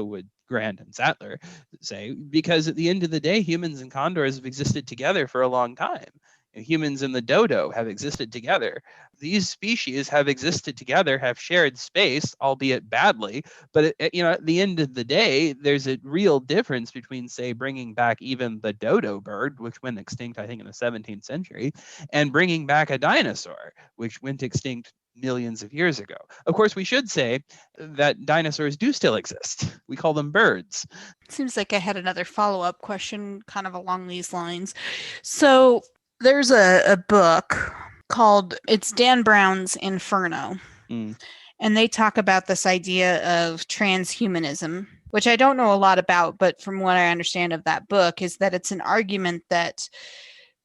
would Grant and Sattler say, because at the end of the day, humans and condors have existed together for a long time. Humans and the dodo have existed together. These species have existed together, have shared space, albeit badly. But at the end of the day, there's a real difference between, say, bringing back even the dodo bird, which went extinct, I think, in the 17th century, and bringing back a dinosaur, which went extinct millions of years ago. Of course, we should say that dinosaurs do still exist. We call them birds. Seems like I had another follow-up question kind of along these lines. So there's a book called, it's Dan Brown's Inferno. And they talk about this idea of transhumanism, which I don't know a lot about, but from what I understand of that book is that it's an argument that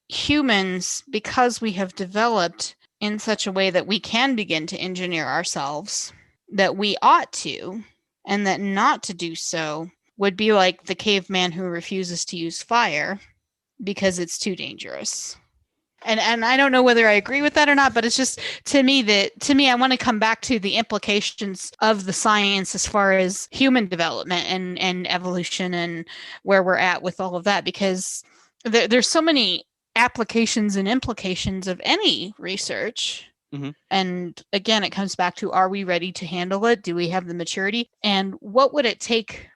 humans, because we have developed in such a way that we can begin to engineer ourselves, that we ought to, and that not to do so would be like the caveman who refuses to use fire because it's too dangerous. And I don't know whether I agree with that or not, but it's just to me I want to come back to the implications of the science as far as human development and evolution and where we're at with all of that, because there's so many applications and implications of any research. And again, it comes back to, are we ready to handle it? Do we have the maturity? And what would it take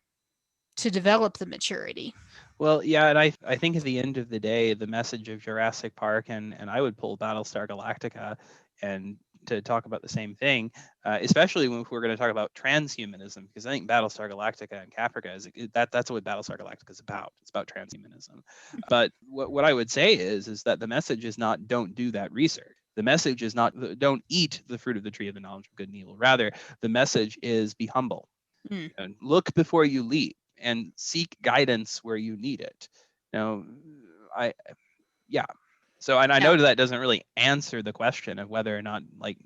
to develop the maturity? Well, yeah, and I think at the end of the day, the message of Jurassic Park, and I would pull Battlestar Galactica and to talk about the same thing, especially if we're going to talk about transhumanism, because I think Battlestar Galactica and Caprica that's what Battlestar Galactica is about. It's about transhumanism. But what I would say is that the message is not don't do that research. The message is not don't eat the fruit of the tree of the knowledge of good and evil. Rather, the message is be humble. And look before you leap and seek guidance where you need it. Now, yeah. So, and I Yeah. know that doesn't really answer the question of whether or not, like,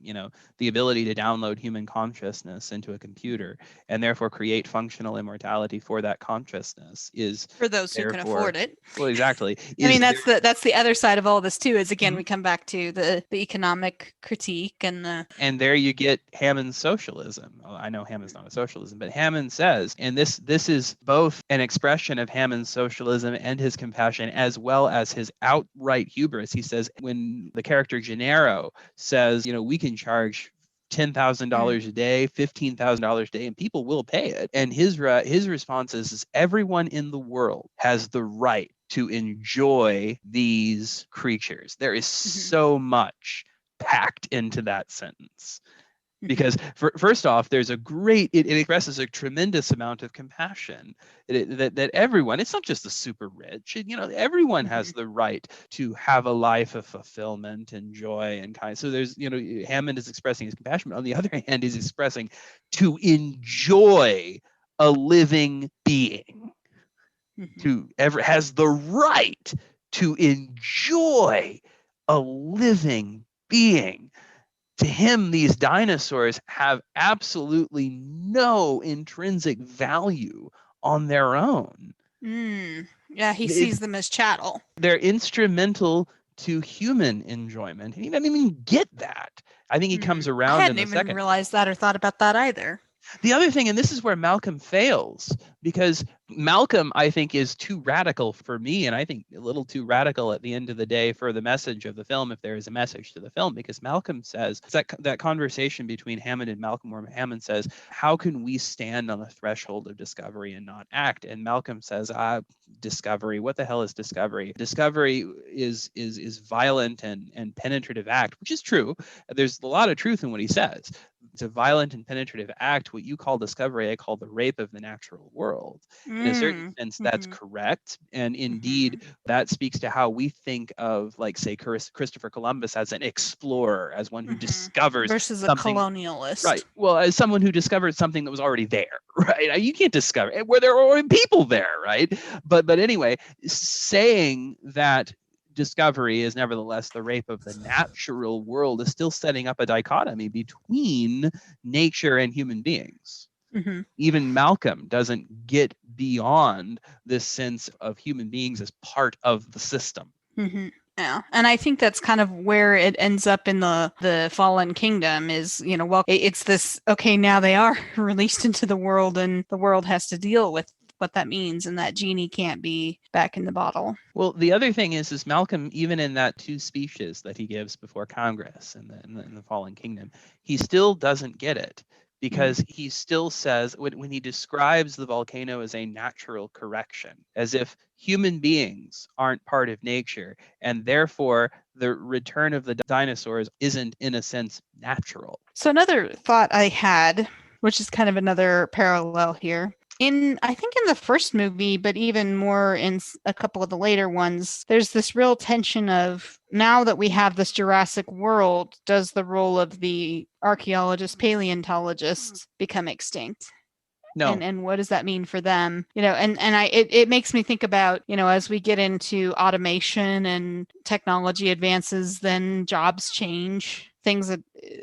the ability to download human consciousness into a computer and therefore create functional immortality for that consciousness is For those who can therefore, afford it. well, exactly. I mean, Is that's the other side of all this too, is again, Mhm. we come back to the economic critique and And there you get Hammond's socialism. Well, I know Hammond's not a socialism, but Hammond says, and this is both an expression of Hammond's socialism and his compassion, as well as his outright hubris. He says, when the character Gennaro says, we can charge $10,000 a day, $15,000 a day, and people will pay it. And his response is everyone in the world has the right to enjoy these creatures. There is so much packed into that sentence because first off, there's it expresses a tremendous amount of compassion that everyone, it's not just the super rich, everyone has the right to have a life of fulfillment and joy and kind. So there's, Hammond is expressing his compassion, but on the other hand, he's expressing to enjoy a living being, has the right to enjoy a living being. To him, these dinosaurs have absolutely no intrinsic value on their own. Yeah, he sees them as chattel. They're instrumental to human enjoyment. He doesn't even get that. I think he comes I around hadn't in the even second. realized that or thought about that either. The other thing, and this is where Malcolm fails, because Malcolm, I think, is too radical for me, and I think a little too radical at the end of the day for the message of the film, if there is a message to the film, because Malcolm says, that conversation between Hammond and Malcolm, where Hammond says, how can we stand on the threshold of discovery and not act? And Malcolm says, discovery, what the hell is discovery? Discovery is violent and penetrative act, which is true. There's a lot of truth in what he says. It's a violent and penetrative act. What you call discovery, I call the rape of the natural world. In a certain sense, that's correct. And indeed, that speaks to how we think of, like, say, Christopher Columbus as an explorer, as one who discovers versus something. A colonialist. Right. Well, as someone who discovered something that was already there, right? You can't discover where there are already people there, right? But anyway, saying that discovery is nevertheless the rape of the natural world is still setting up a dichotomy between nature and human beings. Even Malcolm doesn't get beyond this sense of human beings as part of the system. Yeah, and I think that's kind of where it ends up in the Fallen Kingdom is, well, it's this, okay, now they are released into the world and the world has to deal with what that means, and that genie can't be back in the bottle. Well, the other thing is Malcolm, even in that 2 speeches that he gives before Congress in the Fallen Kingdom, he still doesn't get it, because he still says, when he describes the volcano as a natural correction, as if human beings aren't part of nature, and therefore the return of the dinosaurs isn't, in a sense, natural. So another thought I had, which is kind of another parallel here, I think in the first movie, but even more in a couple of the later ones, there's this real tension of, now that we have this Jurassic world, does the role of the archaeologist, paleontologist become extinct? No. And what does that mean for them? It makes me think about, as we get into automation and technology advances, then jobs change, things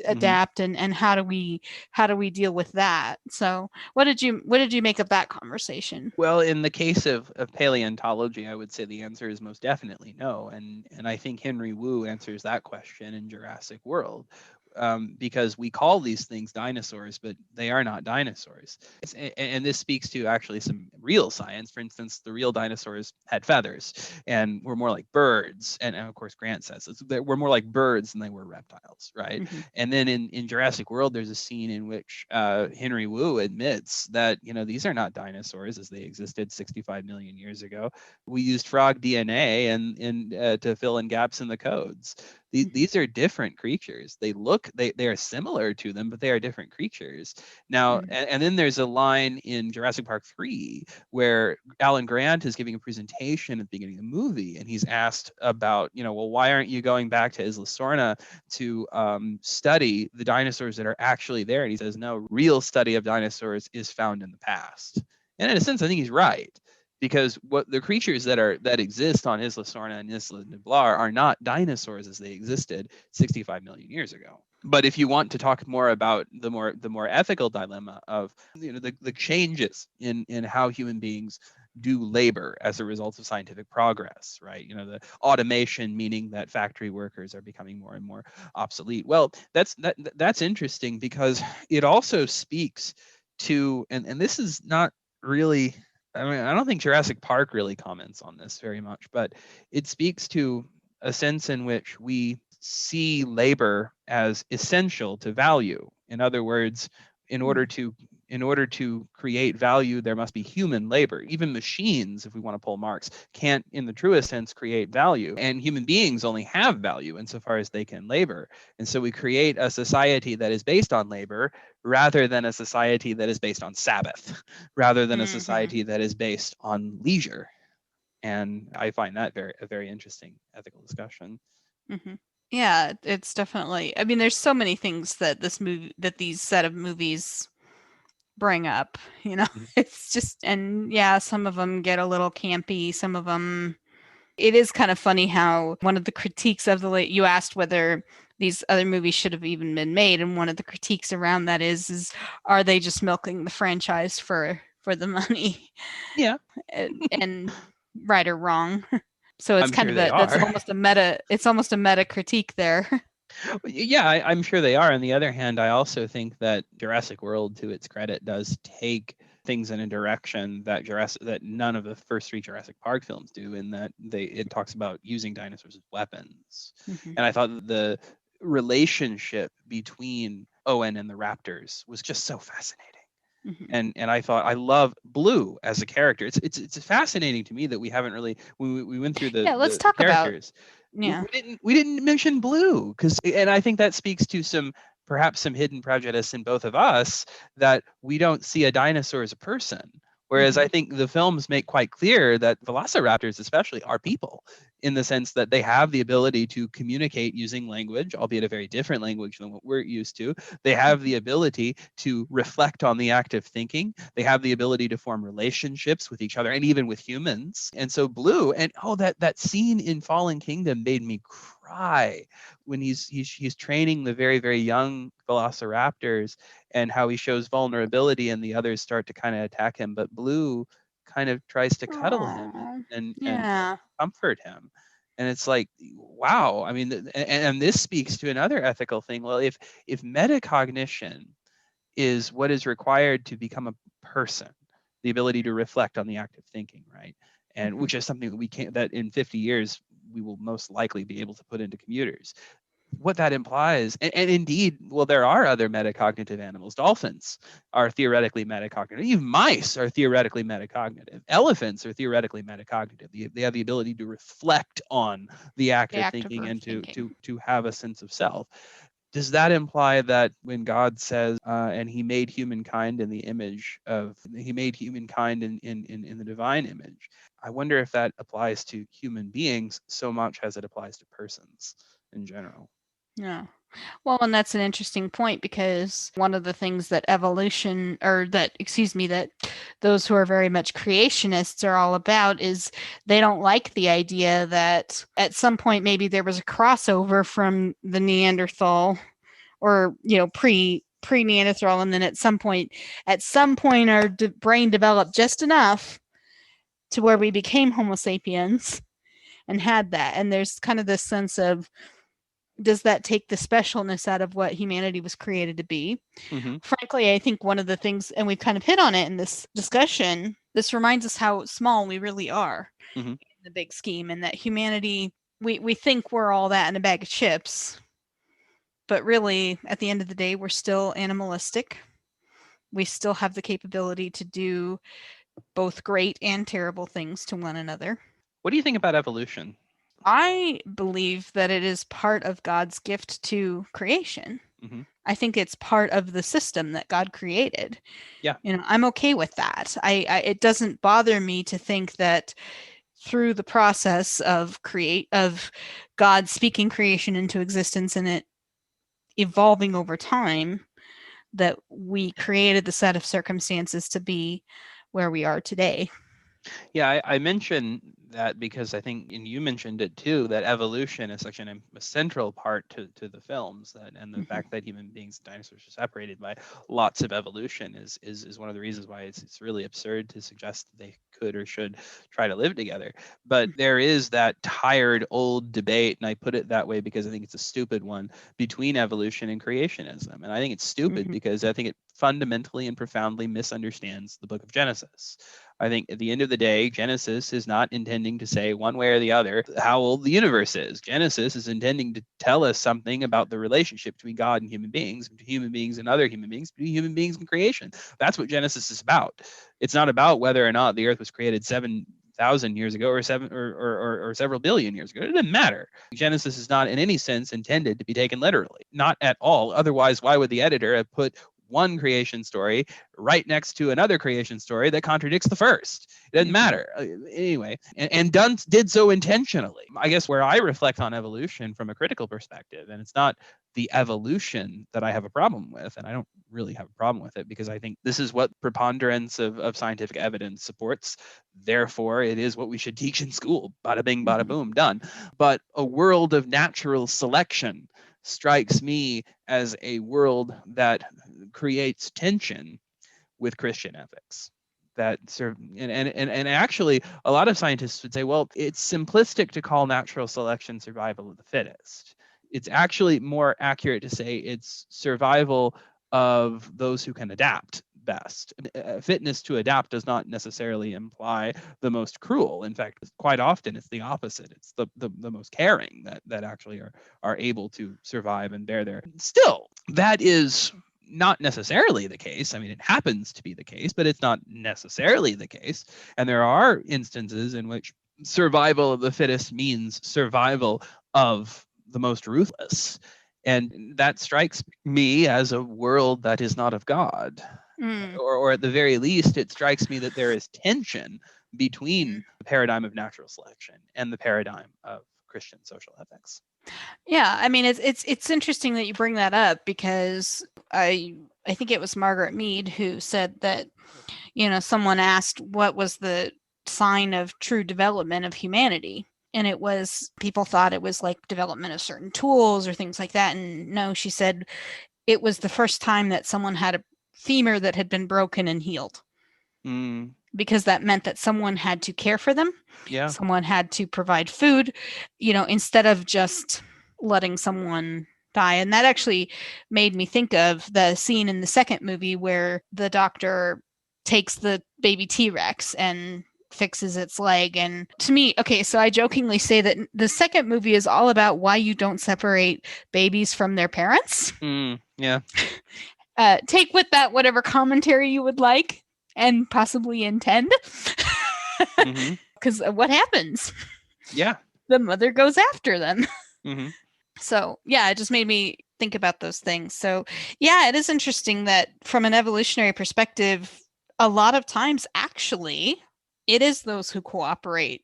adapt, and how do we deal with that? So what did you make of that conversation? Well, in the case of paleontology, I would say the answer is most definitely no. And I think Henry Wu answers that question in Jurassic World. Because we call these things dinosaurs, but they are not dinosaurs. And this speaks to actually some real science. For instance, the real dinosaurs had feathers and were more like birds. And of course, Grant says they were more like birds than they were reptiles, right? And then in Jurassic World, there's a scene in which Henry Wu admits that, these are not dinosaurs as they existed 65 million years ago. We used frog DNA and to fill in gaps in the codes. These are different creatures. They are similar to them, but they are different creatures. Now, and then there's a line in Jurassic Park 3 where Alan Grant is giving a presentation at the beginning of the movie, and he's asked about, well, why aren't you going back to Isla Sorna to study the dinosaurs that are actually there? And he says, no, real study of dinosaurs is found in the past. And in a sense, I think he's right. because what the creatures that exist on Isla Sorna and Isla Nublar are not dinosaurs as they existed 65 million years ago. But if you want to talk more about the more ethical dilemma of the changes in how human beings do labor as a result of scientific progress, right? The automation, meaning that factory workers are becoming more and more obsolete. Well, that's interesting because it also speaks to, and this is not really, I mean, I don't think Jurassic Park really comments on this very much, but it speaks to a sense in which we see labor as essential to value. In other words, in order to create value, there must be human labor. Even machines, if we want to pull Marx, can't, in the truest sense, create value. And human beings only have value insofar as they can labor. And so we create a society that is based on labor rather than a society that is based on Sabbath, rather than a society that is based on leisure. And I find that a very interesting ethical discussion. Mm-hmm. Yeah, it's definitely. I mean, there's so many things that these set of movies bring up. It's just, and yeah, some of them get a little campy. Some of them, it is kind of funny how one of the critiques of you asked whether these other movies should have even been made, and one of the critiques around that is are they just milking the franchise for the money? Yeah, and right or wrong. So it's I'm kind sure of they that's are. almost a meta. It's almost a meta critique there. Yeah, I'm sure they are. On the other hand, I also think that Jurassic World, to its credit, does take things in a direction that none of the first three Jurassic Park films do, in that it talks about using dinosaurs as weapons. Mm-hmm. And I thought the relationship between Owen and the raptors was just so fascinating. Mm-hmm. And I thought, I love Blue as a character. It's fascinating to me that we haven't really, when we went through Yeah, let's the talk about. characters, Yeah. we didn't mention Blue, and I think that speaks to perhaps some hidden prejudice in both of us, that we don't see a dinosaur as a person. Whereas I think the films make quite clear that velociraptors especially are people, in the sense that they have the ability to communicate using language, albeit a very different language than what we're used to. They have the ability to reflect on the act of thinking. They have the ability to form relationships with each other and even with humans. And so Blue, and that scene in Fallen Kingdom made me cry, when he's training the very, very young velociraptors, and how he shows vulnerability and the others start to kind of attack him, but Blue kind of tries to cuddle him and Yeah. comfort him. And it's like, wow. I mean, and this speaks to another ethical thing. Well, if metacognition is what is required to become a person, the ability to reflect on the act of thinking, right? And which is something that we can't, that in 50 years we will most likely be able to put into computers. What that implies, and indeed, well, there are other metacognitive animals. Dolphins are theoretically metacognitive. Even mice are theoretically metacognitive. Elephants are theoretically metacognitive. They have the ability to reflect on the act The of act of thinking and thinking. to have a sense of self. Does that imply that when God says, and he made humankind in the image of, he made humankind in the divine image, I wonder if that applies to human beings so much as it applies to persons in general. Yeah. Well, and that's an interesting point, because one of the things that evolution, or that, excuse me, that those who are very much creationists are all about is they don't like the idea that at some point maybe there was a crossover from the Neanderthal, or pre Neanderthal, and then at some point our brain developed just enough to where we became Homo sapiens and had that. And there's kind of this sense of, does that take the specialness out of what humanity was created to be? Mm-hmm. Frankly, I think one of the things, and we've kind of hit on it in this discussion, this reminds us how small we really are Mm-hmm. in the big scheme, and that humanity, we think we're all that in a bag of chips, but really at the end of the day, we're still animalistic. We still have the capability to do both great and terrible things to one another. What do you think about evolution? I believe that it is part of God's gift to creation. Mm-hmm. I think it's part of the system that God created. Yeah. I'm okay with that. It doesn't bother me to think that through the process of God speaking creation into existence and it evolving over time, that we created the set of circumstances to be where we are today. Yeah, I mention that because I think, and you mentioned it too, that evolution is such a central part to the films, that and the Mhm. fact that human beings and dinosaurs are separated by lots of evolution is one of the reasons why it's really absurd to suggest that they could or should try to live together. But there is that tired old debate, and I put it that way because I think it's a stupid one, between evolution and creationism. And I think it's stupid Mhm. because I think it fundamentally and profoundly misunderstands the book of Genesis. I think at the end of the day, Genesis is not intending to say one way or the other how old the universe is. Genesis is intending to tell us something about the relationship between God and between human beings and other human beings, between human beings and creation. That's what Genesis is about. It's not about whether or not the earth was created 7,000 years ago or or several billion years ago. It doesn't matter. Genesis is not in any sense intended to be taken literally, not at all. Otherwise, why would the editor have put one creation story right next to another creation story that contradicts the first? It doesn't Mhm. matter. Anyway, and Dunn did so intentionally. I guess where I reflect on evolution from a critical perspective, and it's not the evolution that I have a problem with, and I don't really have a problem with it because I think this is what preponderance of scientific evidence supports. Therefore, it is what we should teach in school. Bada bing, bada Mhm. boom, done. But a world of natural selection strikes me as a world that creates tension with Christian ethics. That serve and actually a lot of scientists would say, well, it's simplistic to call natural selection survival of the fittest. It's actually more accurate to say it's survival of those who can adapt best. Fitness to adapt does not necessarily imply the most cruel. In fact, quite often it's the opposite. It's the most caring that actually are able to survive and bear there. Still, that is not necessarily the case. I mean, it happens to be the case, but it's not necessarily the case. And there are instances in which survival of the fittest means survival of the most ruthless. And that strikes me as a world that is not of God. Mm. Or at the very least, it strikes me that there is tension between Mhm. the paradigm of natural selection and the paradigm of Christian social ethics. Yeah, I mean it's interesting that you bring that up because I think it was Margaret Mead who said that, someone asked what was the sign of true development of humanity. And it was, people thought it was like development of certain tools or things like that. And no, she said it was the first time that someone had a femur that had been broken and healed, Mm, because that meant that someone had to care for them, yeah. someone had to provide food, instead of just letting someone die. And that actually made me think of the scene in the second movie where the doctor takes the baby T-Rex and fixes its leg. And to me, okay, so I jokingly say that the second movie is all about why you don't separate babies from their parents. Yeah. Take with that whatever commentary you would like and possibly intend. Hmm. Because what happens? Yeah. The mother goes after them. Hmm. So, yeah, it just made me think about those things. So, yeah, it is interesting that from an evolutionary perspective, a lot of times actually it is those who cooperate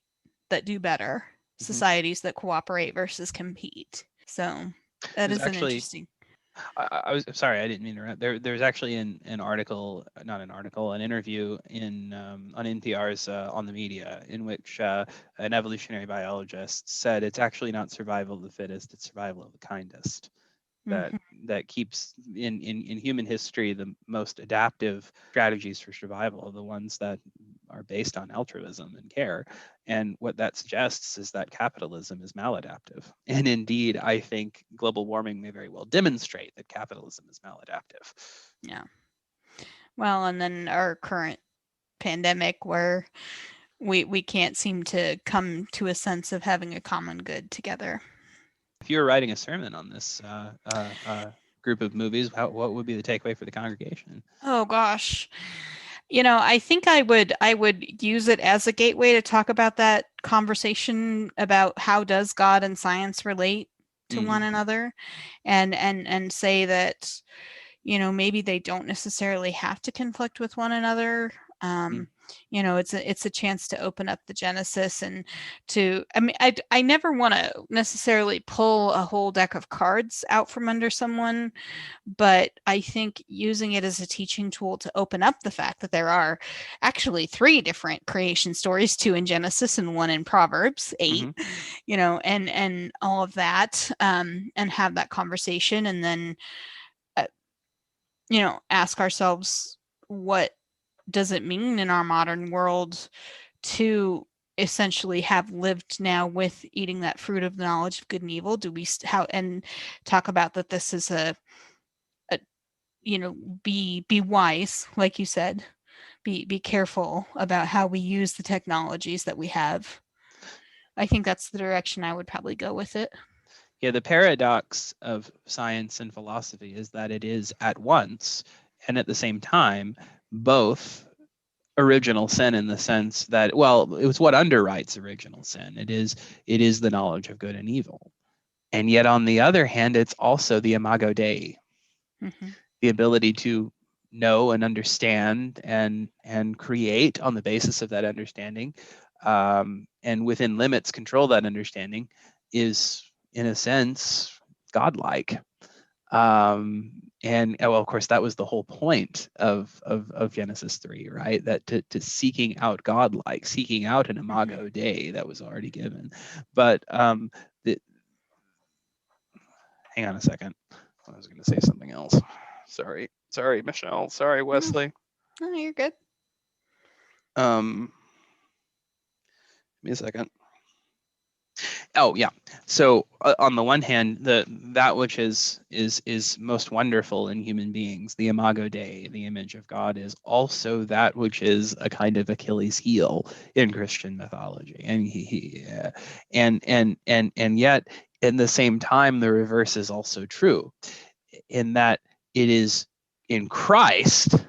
that do better, Hmm. societies that cooperate versus compete. So, that There's is an actually interesting. I was sorry, I didn't mean to interrupt. There's actually an article, not an article, an interview in on NPR's On the Media, in which an evolutionary biologist said it's actually not survival of the fittest, it's survival of the kindest. That Mhm. that keeps in human history the most adaptive strategies for survival are the ones that are based on altruism and care. And what that suggests is that capitalism is maladaptive. And indeed, I think global warming may very well demonstrate that capitalism is maladaptive. Yeah. Well, and then our current pandemic where we can't seem to come to a sense of having a common good together. If you were writing a sermon on this group of movies, what would be the takeaway for the congregation? Oh gosh. I think I would use it as a gateway to talk about that conversation about how does God and science relate to one Hmm. another, and say that maybe they don't necessarily have to conflict with one another. it's a chance to open up the Genesis and I never want to necessarily pull a whole deck of cards out from under someone, but I think using it as a teaching tool to open up the fact that there are actually 3 different creation stories, 2 in Genesis and 1 in Proverbs 8, and all of that, and have that conversation, and then ask ourselves, what does it mean in our modern world to essentially have lived now with eating that fruit of the knowledge of good and evil? Do we and talk about that this is a be wise, like you said, be careful about how we use the technologies that we have. I think that's the direction I would probably go with it. Yeah, the paradox of science and philosophy is that it is at once and at the same time both original sin, in the sense that, well, it was what underwrites original sin. It is the knowledge of good and evil. And yet on the other hand, it's also the imago Dei, the ability to know and understand and create on the basis of that understanding, and within limits control that understanding, is in a sense godlike. And well, of course, that was the whole point of Genesis 3, right? That to seeking out godlike, seeking out an imago Dei that was already given. But hang on a second, I was going to say something else. Sorry, Michelle. Sorry, Wesley. No, you're good. Give me a second. Oh yeah. So on the one hand, that which is most wonderful in human beings, the imago Dei, the image of God, is also that which is a kind of Achilles heel in Christian mythology, and and yet in the same time, the reverse is also true, in that it is in Christ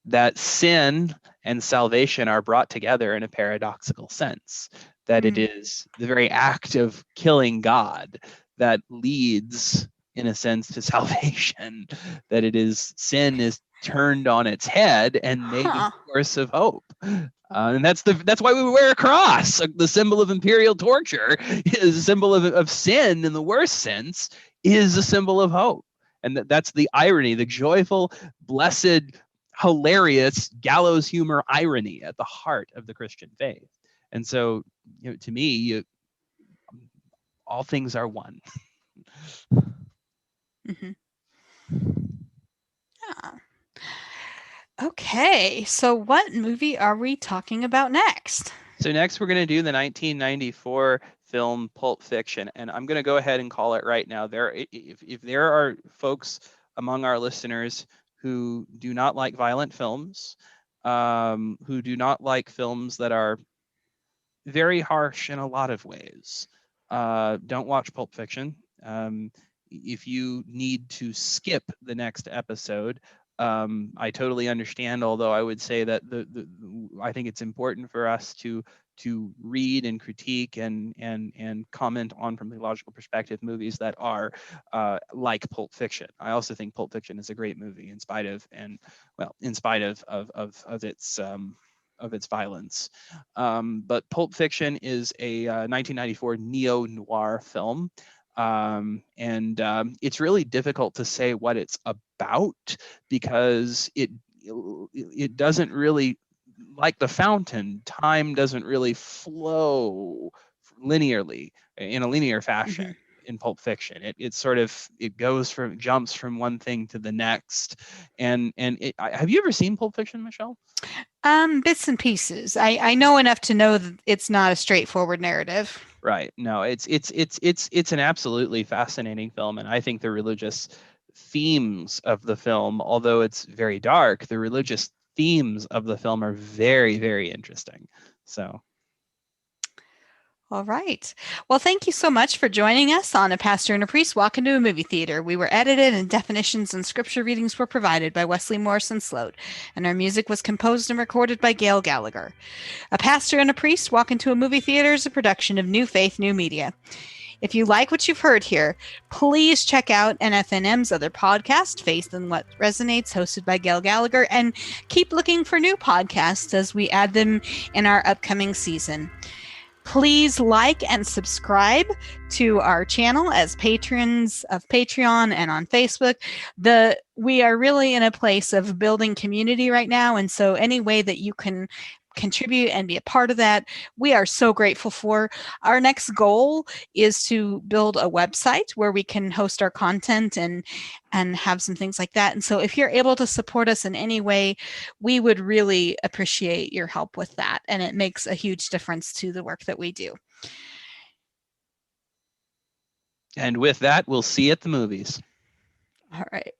that sin and salvation are brought together in a paradoxical sense. That it is the very act of killing God that leads, in a sense, to salvation. That it is sin is turned on its head and made a source of hope. And that's why we wear a cross. The symbol of imperial torture is a symbol of sin in the worst sense, is a symbol of hope. And that's the irony, the joyful, blessed, hilarious gallows humor irony at the heart of the Christian faith. And so, to me, all things are one. Yeah. Okay, so what movie are we talking about next? So next we're going to do the 1994 film Pulp Fiction, and I'm going to go ahead and call it right now. If there are folks among our listeners who do not like violent films, who do not like films that are very harsh in a lot of ways, don't watch Pulp Fiction. If you need to skip the next episode, I totally understand. Although I would say that I think it's important for us to read and critique and comment on, from a logical perspective, movies that are like Pulp Fiction. I also think Pulp Fiction is a great movie in spite of its violence. But Pulp Fiction is a 1994 neo-noir film. And it's really difficult to say what it's about, because it doesn't really, like The Fountain, time doesn't really flow linearly in a linear fashion. In Pulp Fiction, it jumps from one thing to the next. And have you ever seen Pulp Fiction, Michelle? Bits and pieces. I know enough to know that it's not a straightforward narrative. Right. No, it's an absolutely fascinating film, and I think the religious themes of the film, although it's very dark, the religious themes of the film are very, very interesting. So. All right. Well, thank you so much for joining us on A Pastor and a Priest Walk into a Movie Theater. We were edited, and definitions and scripture readings were provided by Wesley Morrison Sloat, and our music was composed and recorded by Gail Gallagher. A Pastor and a Priest Walk into a Movie Theater is a production of New Faith, New Media. If you like what you've heard here, please check out NFNM's other podcast, Faith in What Resonates, hosted by Gail Gallagher, and keep looking for new podcasts as we add them in our upcoming season. Please like and subscribe to our channel as patrons of Patreon and on Facebook. We are really in a place of building community right now, and so any way that you can contribute and be a part of that, we are so grateful for. Our next goal is to build a website where we can host our content and have some things like that. And so if you're able to support us in any way, we would really appreciate your help with that. And it makes a huge difference to the work that we do. And with that, we'll see you at the movies. All right.